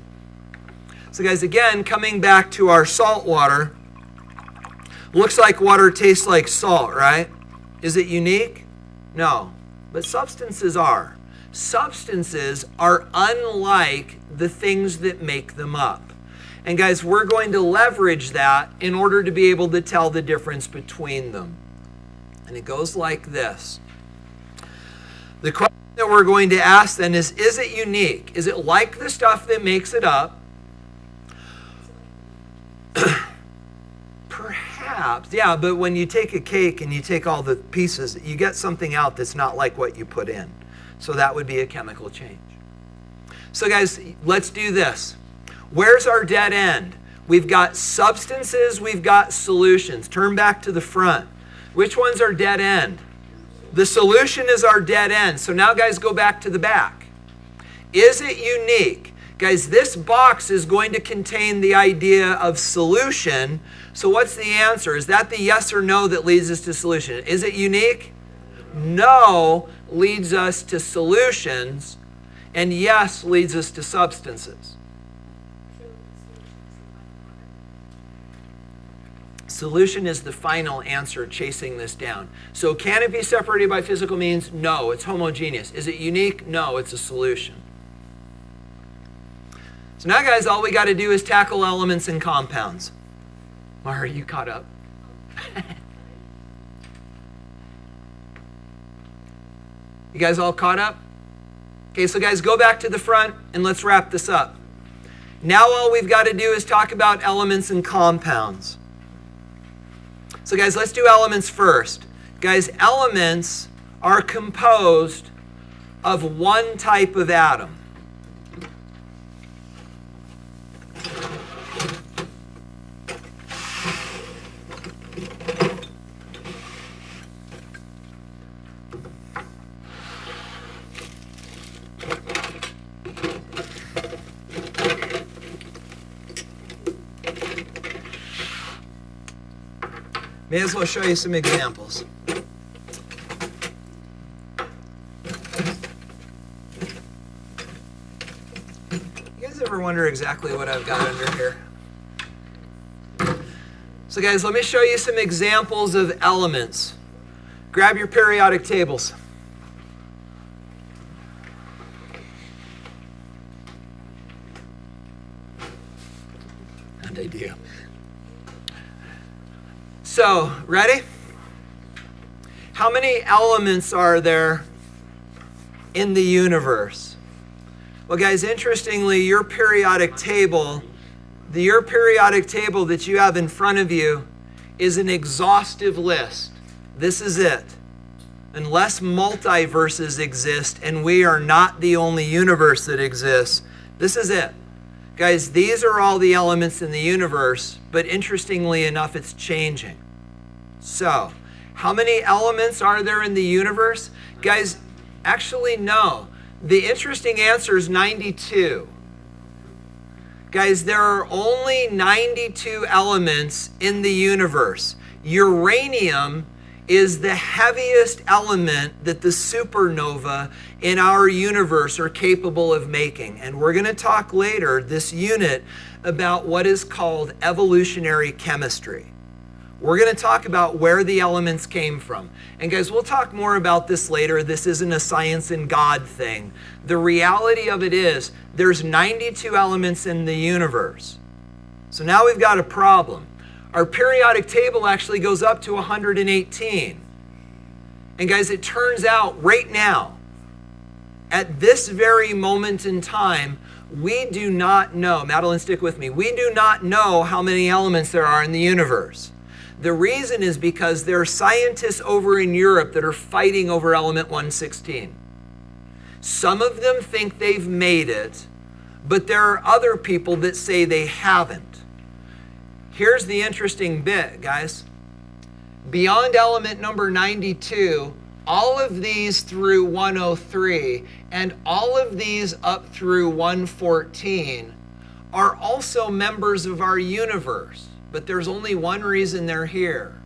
So, guys, again, coming back to our salt water, looks like water tastes like salt, right? Is it unique? No. But substances are. Substances are unlike the things that make them up. And guys, we're going to leverage that in order to be able to tell the difference between them. And it goes like this. The question that we're going to ask then is it unique? Is it like the stuff that makes it up? Perhaps, yeah, but when you take a cake and you take all the pieces, you get something out that's not like what you put in. So that would be a chemical change. So guys, let's do this. Where's our dead end? We've got substances, we've got solutions. Turn back to the front. Which one's our dead end? The solution is our dead end. So now, guys, go back to the back. Is it unique? Guys, this box is going to contain the idea of solution. So what's the answer? Is that the yes or no that leads us to solution? Is it unique? No leads us to solutions, and yes leads us to substances. Solution is the final answer chasing this down. So can it be separated by physical means? No, it's homogeneous. Is it unique? No, it's a solution. So now, guys, all we got to do is tackle elements and compounds. Mara, are you caught up? You guys all caught up? Okay, so guys, go back to the front and let's wrap this up. Now all we've got to do is talk about elements and compounds. So guys, let's do elements first. Guys, elements are composed of one type of atom. May as well show you some examples. You guys ever wonder exactly what I've got under here? So guys, let me show you some examples of elements. Grab your periodic tables. And I do. So, ready? How many elements are there in the universe? Well, guys, interestingly, your periodic table that you have in front of you is an exhaustive list. This is it. Unless multiverses exist, and we are not the only universe that exists, this is it. Guys, these are all the elements in the universe, but interestingly enough, it's changing. So, how many elements are there in the universe? Guys, actually, no. The interesting answer is 92. Guys, there are only 92 elements in the universe. Uranium is the heaviest element that the supernova in our universe are capable of making. And we're going to talk later, this unit, about what is called evolutionary chemistry. We're going to talk about where the elements came from. And guys, we'll talk more about this later. This isn't a science and God thing. The reality of it is, there's 92 elements in the universe. So now we've got a problem. Our periodic table actually goes up to 118. And guys, it turns out right now, at this very moment in time, we do not know, Madeline, stick with me, we do not know how many elements there are in the universe. The reason is because there are scientists over in Europe that are fighting over element 116. Some of them think they've made it, but there are other people that say they haven't. Here's the interesting bit, guys. Beyond element number 92, all of these through 103 and all of these up through 114 are also members of our universe. But there's only one reason they're here,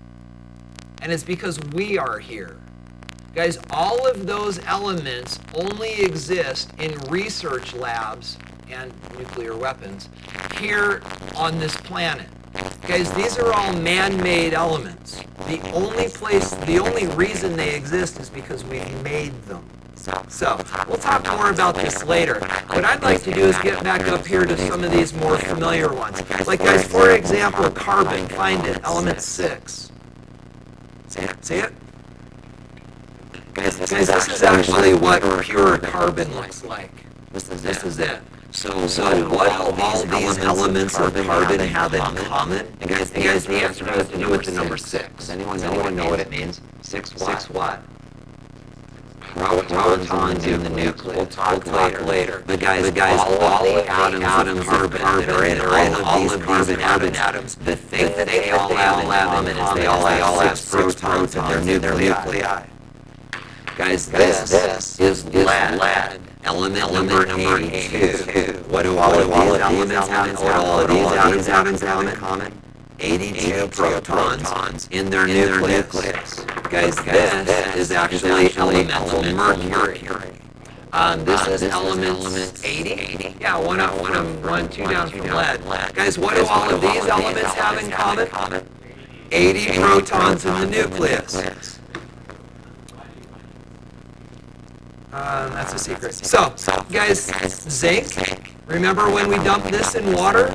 and it's because we are here. Guys, all of those elements only exist in research labs and nuclear weapons here on this planet. Guys, these are all man-made elements. The only reason they exist is because we made them. So, we'll talk more about this later. What I'd like to do is get back up here to some of these more familiar ones. Like, guys, for example, carbon, find it, element 6. See it? Guys, this is actually what pure carbon looks like. This is it. So what all these elements of carbon have in common? And guys, the answer has to do with the number 6. Does anyone know what it means? 6 what? 6 what? Protons in the nucleus. We'll talk later. But guys, all the atoms of carbon that are in all of these carbon atoms, the thing that they all have in common is they all have protons in their nuclei. Guys, this is lead. Element number 82. What do all of these atoms have in common? 82 protons in their nucleus. Guys, this is actually elemental mercury. This is element 80. Yeah, one, two down from lead. Guys, what do all of these elements have in common? 80 protons in the nucleus. That's a secret. So, guys, zinc Remember when we dump this in water?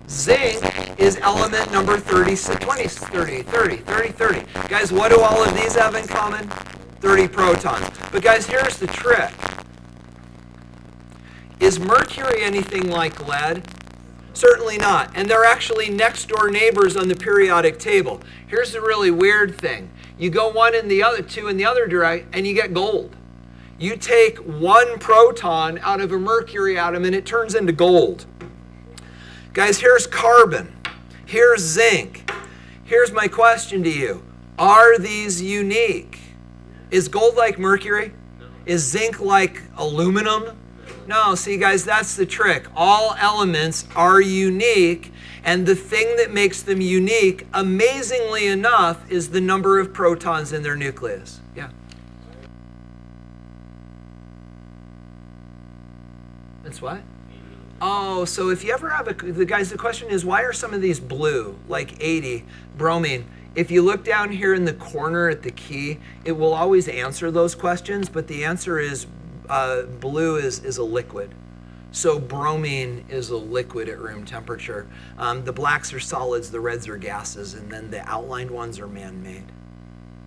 Zinc is element number 30. Guys, what do all of these have in common? 30 protons. But guys, here's the trick. Is mercury anything like lead? Certainly not. And they're actually next door neighbors on the periodic table. Here's the really weird thing. You go one in the other, two in the other direction, and you get gold. You take one proton out of a mercury atom and it turns into gold. Guys, here's carbon. Here's zinc. Here's my question to you. Are these unique? Is gold like mercury? Is zinc like aluminum? No, see guys, that's the trick. All elements are unique, and the thing that makes them unique, amazingly enough, is the number of protons in their nucleus. Yeah. That's what? Oh, so if you ever have the question is, why are some of these blue, like 80, bromine? If you look down here in the corner at the key, it will always answer those questions, but the answer is blue is a liquid. So bromine is a liquid at room temperature. The blacks are solids, the reds are gases, and then the outlined ones are man-made.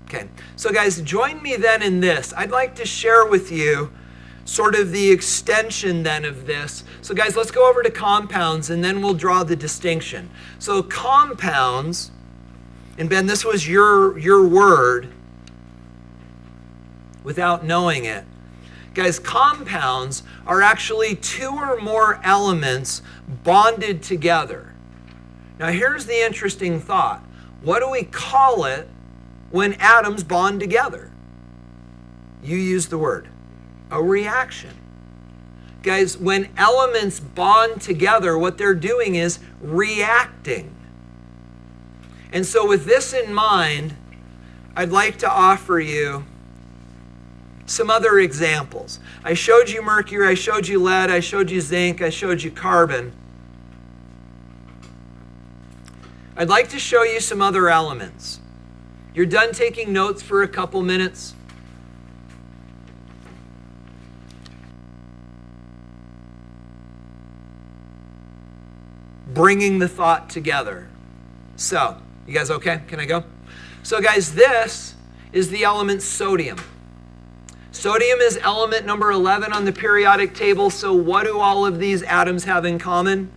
Okay, so guys, join me then in this. I'd like to share with you sort of the extension then of this. So guys, let's go over to compounds and then we'll draw the distinction. So compounds, and Ben, this was your word without knowing it. Guys, compounds are actually two or more elements bonded together. Now here's the interesting thought. What do we call it when atoms bond together? You use the word. A reaction. Guys, when elements bond together, what they're doing is reacting. And so with this in mind, I'd like to offer you some other examples. I showed you mercury, I showed you lead, I showed you zinc, I showed you carbon. I'd like to show you some other elements. You're done taking notes for a couple minutes? Bringing the thought together. So, you guys okay? Can I go? So guys, this is the element sodium. Sodium is element number 11 on the periodic table, so what do all of these atoms have in common?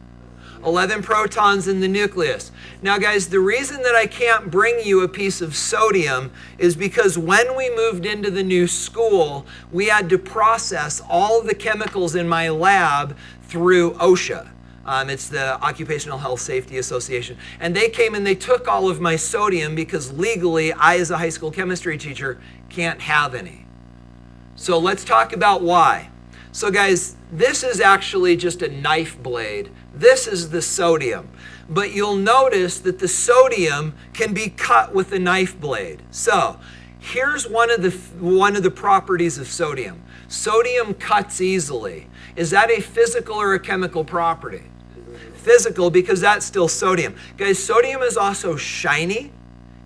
11 protons in the nucleus. Now guys, the reason that I can't bring you a piece of sodium is because when we moved into the new school, we had to process all the chemicals in my lab through OSHA. It's the Occupational Health Safety Association. And they came and they took all of my sodium because legally, I as a high school chemistry teacher can't have any. So let's talk about why. So guys, this is actually just a knife blade. This is the sodium. But you'll notice that the sodium can be cut with a knife blade. So here's one of the properties of sodium. Sodium cuts easily. Is that a physical or a chemical property? Physical, because that's still sodium. Guys, sodium is also shiny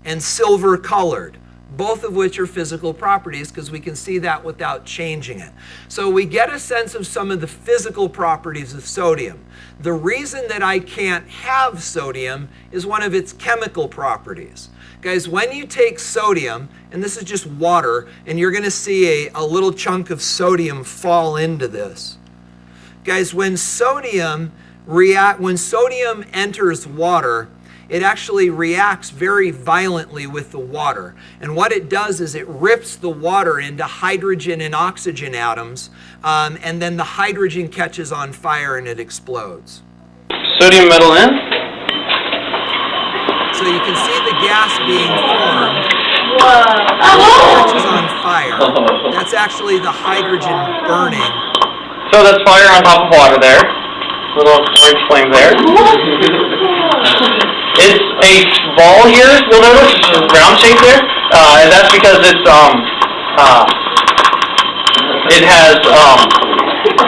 and silver colored, both of which are physical properties because we can see that without changing it. So we get a sense of some of the physical properties of sodium. The reason that I can't have sodium is one of its chemical properties. Guys, when you take sodium, and this is just water, and you're going to see a little chunk of sodium fall into this. Guys, when sodium enters water, it actually reacts very violently with the water. And what it does is it rips the water into hydrogen and oxygen atoms, and then the hydrogen catches on fire and it explodes. Sodium metal in. So you can see the gas being formed. Whoa. It catches on fire. That's actually the hydrogen burning. So that's fire on top of water there. Little orange flame there. It's a ball here, you'll notice, round shape there, and that's because it has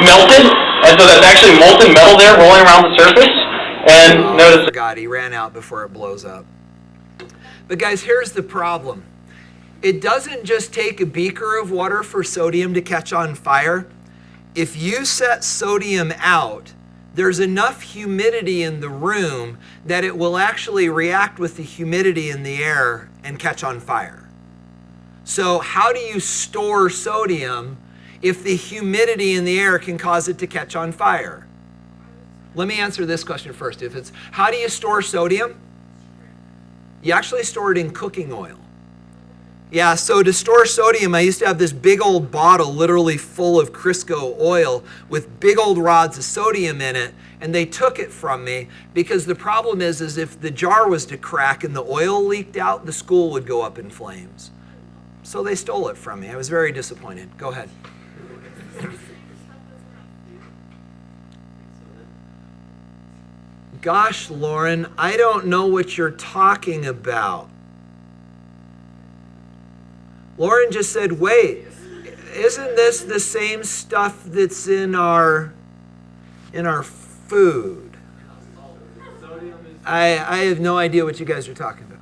melted, and so that's actually molten metal there rolling around the surface. And notice. Forgot, he ran out before it blows up. But guys, here's the problem. It doesn't just take a beaker of water for sodium to catch on fire. If you set sodium out there's enough humidity in the room that it will actually react with the humidity in the air and catch on fire. So how do you store sodium if the humidity in the air can cause it to catch on fire? Let me answer this question first. If it's, how do you store sodium? You actually store it in cooking oil. Yeah, so to store sodium, I used to have this big old bottle literally full of Crisco oil with big old rods of sodium in it, and they took it from me because the problem is if the jar was to crack and the oil leaked out, the school would go up in flames. So they stole it from me. I was very disappointed. Go ahead. Gosh, Lauren, I don't know what you're talking about. Lauren just said, wait, isn't this the same stuff that's in our food? I have no idea what you guys are talking about.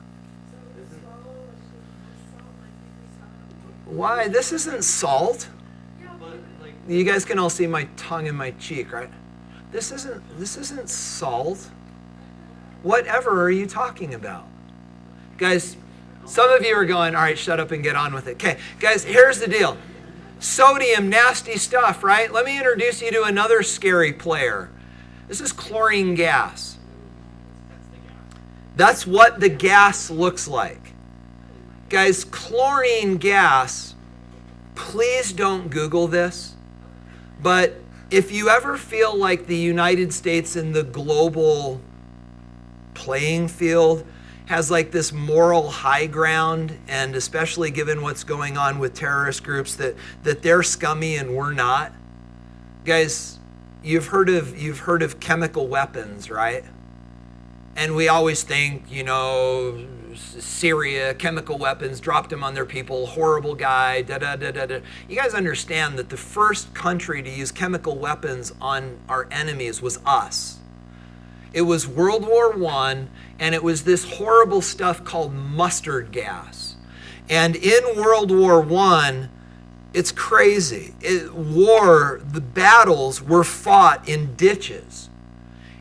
Why? This isn't salt. You guys can all see my tongue and my cheek, right? This isn't salt. Whatever are you talking about? Guys, some of you are going, all right, shut up and get on with it. Okay, guys, here's the deal. Sodium, nasty stuff, right? Let me introduce you to another scary player. This is chlorine gas. That's what the gas looks like. Guys, chlorine gas, please don't Google this, but if you ever feel like the United States in the global playing field has like this moral high ground, and especially given what's going on with terrorist groups, that they're scummy and we're not. Guys, you've heard of chemical weapons, right? And we always think, you know, Syria, chemical weapons, dropped them on their people, horrible guy, da-da-da-da-da. You guys understand that the first country to use chemical weapons on our enemies was us. It was World War I, and it was this horrible stuff called mustard gas. And in World War I, it's crazy. The battles were fought in ditches.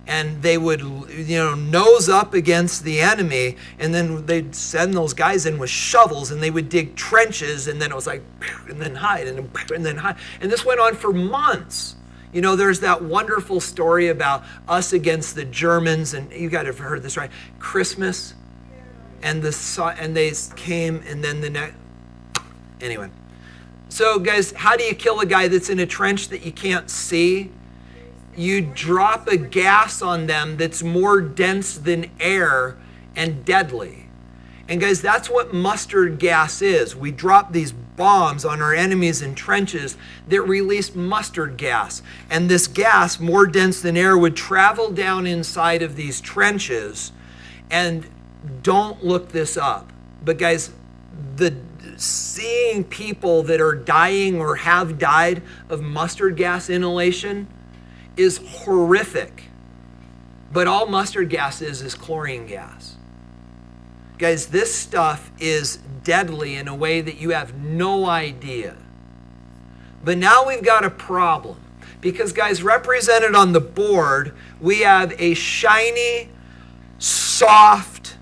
And they would, nose up against the enemy, and then they'd send those guys in with shovels, and they would dig trenches, and then it was like, and then hide, and then hide. And this went on for months. You know, there's that wonderful story about us against the Germans, and you guys have heard this, right? Christmas, and they came, and then the next. Anyway, so guys, how do you kill a guy that's in a trench that you can't see? You drop a gas on them that's more dense than air and deadly. And guys, that's what mustard gas is. We drop these bombs on our enemies in trenches that release mustard gas. And this gas, more dense than air, would travel down inside of these trenches. And don't look this up. But guys, seeing people that are dying or have died of mustard gas inhalation is horrific. But all mustard gas is chlorine gas. Guys, this stuff is deadly in a way that you have no idea. But now we've got a problem. Because guys, represented on the board, we have a shiny, soft,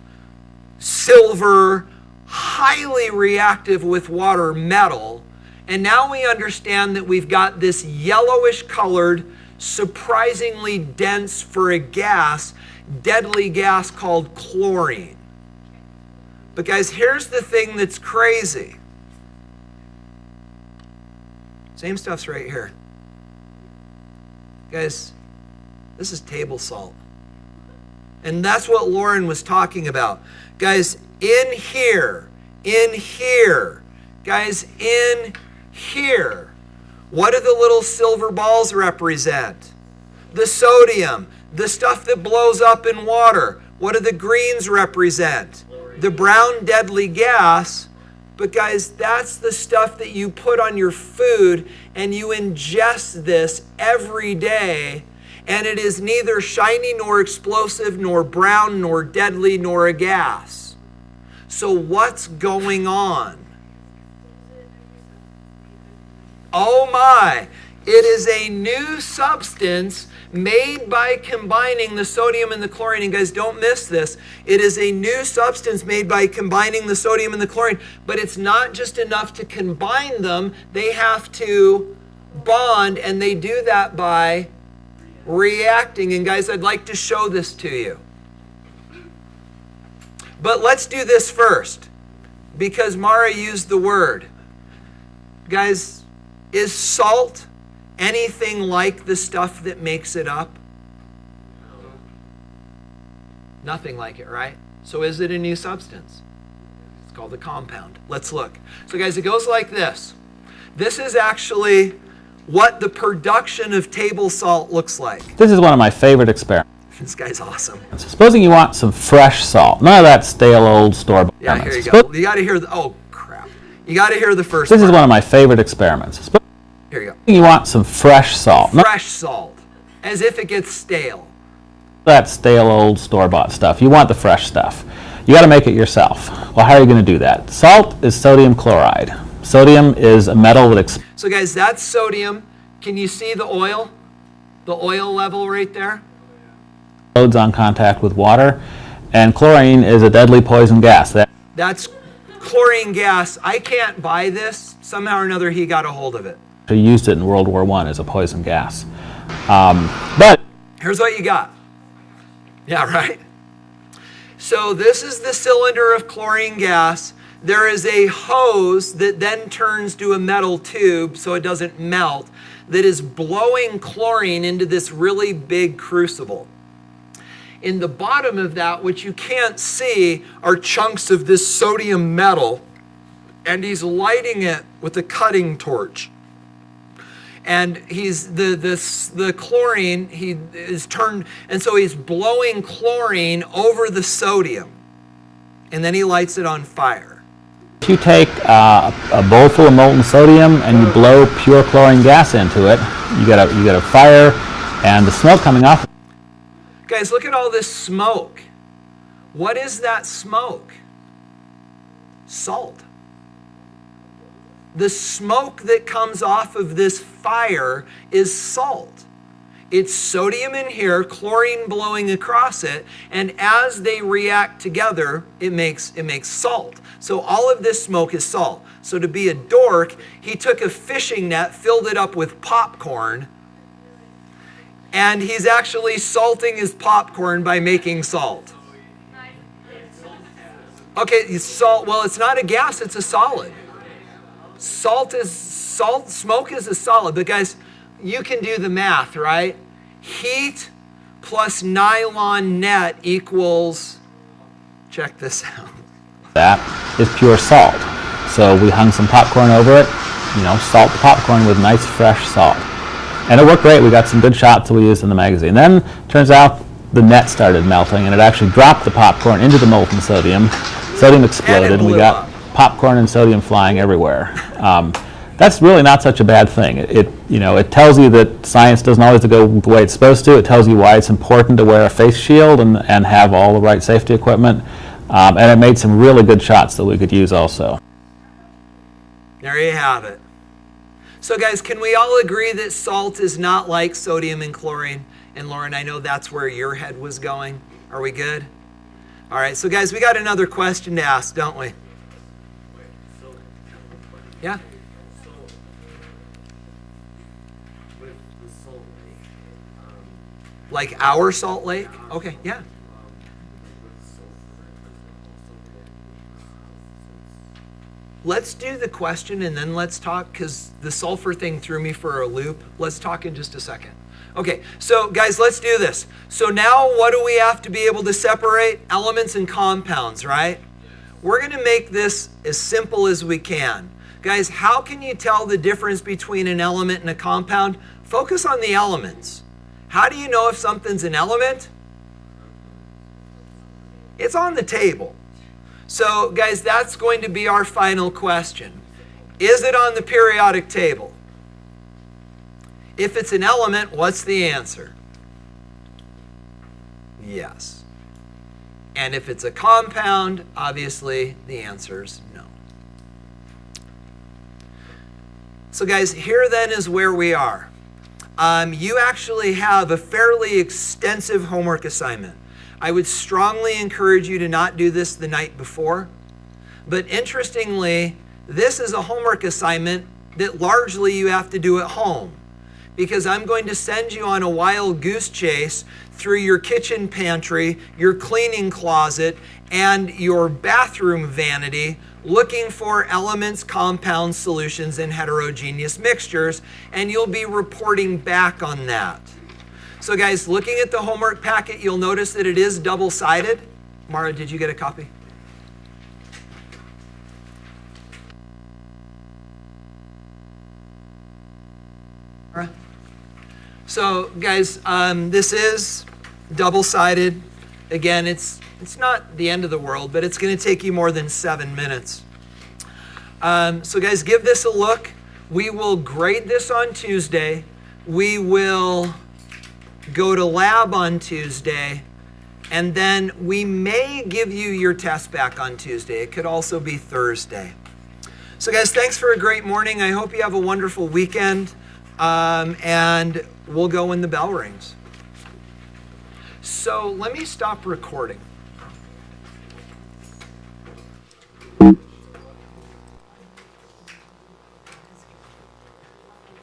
silver, highly reactive with water metal. And now we understand that we've got this yellowish colored, surprisingly dense for a gas, deadly gas called chlorine. But guys, here's the thing that's crazy. Same stuff's right here. Guys, this is table salt. And that's what Lauren was talking about. Guys, in here, guys, in here, what do the little silver balls represent? The sodium, the stuff that blows up in water. What do the greens represent? The brown deadly gas. But guys, that's the stuff that you put on your food, and you ingest this every day, and it is neither shiny nor explosive nor brown nor deadly nor a gas. So what's going on? Oh my, It is a new substance made by combining the sodium and the chlorine. And guys, don't miss this. It is a new substance made by combining the sodium and the chlorine. But it's not just enough to combine them. They have to bond, and they do that by reacting. And guys, I'd like to show this to you. But let's do this first, because Mara used the word. Guys, is salt anything like the stuff that makes it up? Nothing like it, right? So is it a new substance? It's called a compound. Let's look. So guys, it goes like this. This is actually what the production of table salt looks like. This is one of my favorite experiments. This guy's awesome. Supposing you want some fresh salt, none of that stale old store-bought. Yeah, here you go. You got to hear the, oh crap. You got to hear the first This part. is one of my favorite experiments. Here you go. You want some fresh salt. Fresh salt, as if it gets stale. That stale old store-bought stuff. You want the fresh stuff. You got to make it yourself. Well, how are you going to do that? Salt is sodium chloride. Sodium is a metal that So guys, that's sodium. Can you see the oil? The oil level right there? explodes on contact with water. And chlorine is a deadly poison gas. That's chlorine gas. I can't buy this. Somehow or another, he got a hold of it. They used it in World War I as a poison gas. But here's what you got. Yeah, right? So this is the cylinder of chlorine gas. There is a hose that then turns to a metal tube so it doesn't melt, that is blowing chlorine into this really big crucible. In the bottom of that, which you can't see, are chunks of this sodium metal, and he's lighting it with a cutting torch. And he's the chlorine, he is turned, and so he's blowing chlorine over the sodium, and then he lights it on fire. if you take a bowl full of molten sodium and you blow pure chlorine gas into it, you get a fire, and the smoke coming off. Guys, look at all this smoke. What is that smoke? Salt. The smoke that comes off of this fire is salt. It's sodium in here, chlorine blowing across it, and as they react together, it makes salt. So all of this smoke is salt. So to be a dork, he took a fishing net, filled it up with popcorn, and he's actually salting his popcorn by making salt. Okay, salt, well, it's not a gas, it's a solid. Smoke is a solid. But guys, you can do the math, right? Heat plus nylon net equals, check this out. That is pure salt. So we hung some popcorn over it, salt the popcorn with nice fresh salt. And it worked great. We got some good shots that we used in the magazine. Then, turns out, the net started melting, and it actually dropped the popcorn into the molten sodium. Sodium exploded, and we got popcorn and sodium flying everywhere. That's really not such a bad thing. It tells you that science doesn't always go the way it's supposed to. It tells you why it's important to wear a face shield and have all the right safety equipment. And it made some really good shots that we could use also. There you have it. So guys, can we all agree that salt is not like sodium and chlorine? And Lauren, I know that's where your head was going. Are we good? All right, so guys, we got another question to ask, don't we? Yeah? So, with the Salt Lake, Like our Salt Lake? Okay, yeah. with sulfur, Let's do the question and then let's talk, because the sulfur thing threw me for a loop. Let's talk in just a second. Okay, so guys, let's do this. So now what do we have to be able to separate? Elements and compounds, right? We're going to make this as simple as we can. Guys, how can you tell the difference between an element and a compound? Focus on the elements. How do you know if something's an element? It's on the table. So, guys, that's going to be our final question. Is it on the periodic table? If it's an element, what's the answer? Yes. And if it's a compound, obviously the answer's no. So, guys, here then is where we are. you actually have a fairly extensive homework assignment. I would strongly encourage you to not do this the night before. But interestingly, this is a homework assignment that largely you have to do at home, because I'm going to send you on a wild goose chase through your kitchen pantry, your cleaning closet, and your bathroom vanity, looking for elements, compounds, solutions, and heterogeneous mixtures, and you'll be reporting back on that. So guys, looking at the homework packet, you'll notice that it is double-sided. Mara, did you get a copy? Mara? So guys, this is double-sided. Again, it's not the end of the world, but it's going to take you more than 7 minutes. So guys, give this a look. We will grade this on Tuesday. We will go to lab on Tuesday, and then we may give you your test back on Tuesday. It could also be Thursday. So guys, thanks for a great morning. I hope you have a wonderful weekend, and we'll go when the bell rings. So let me stop recording.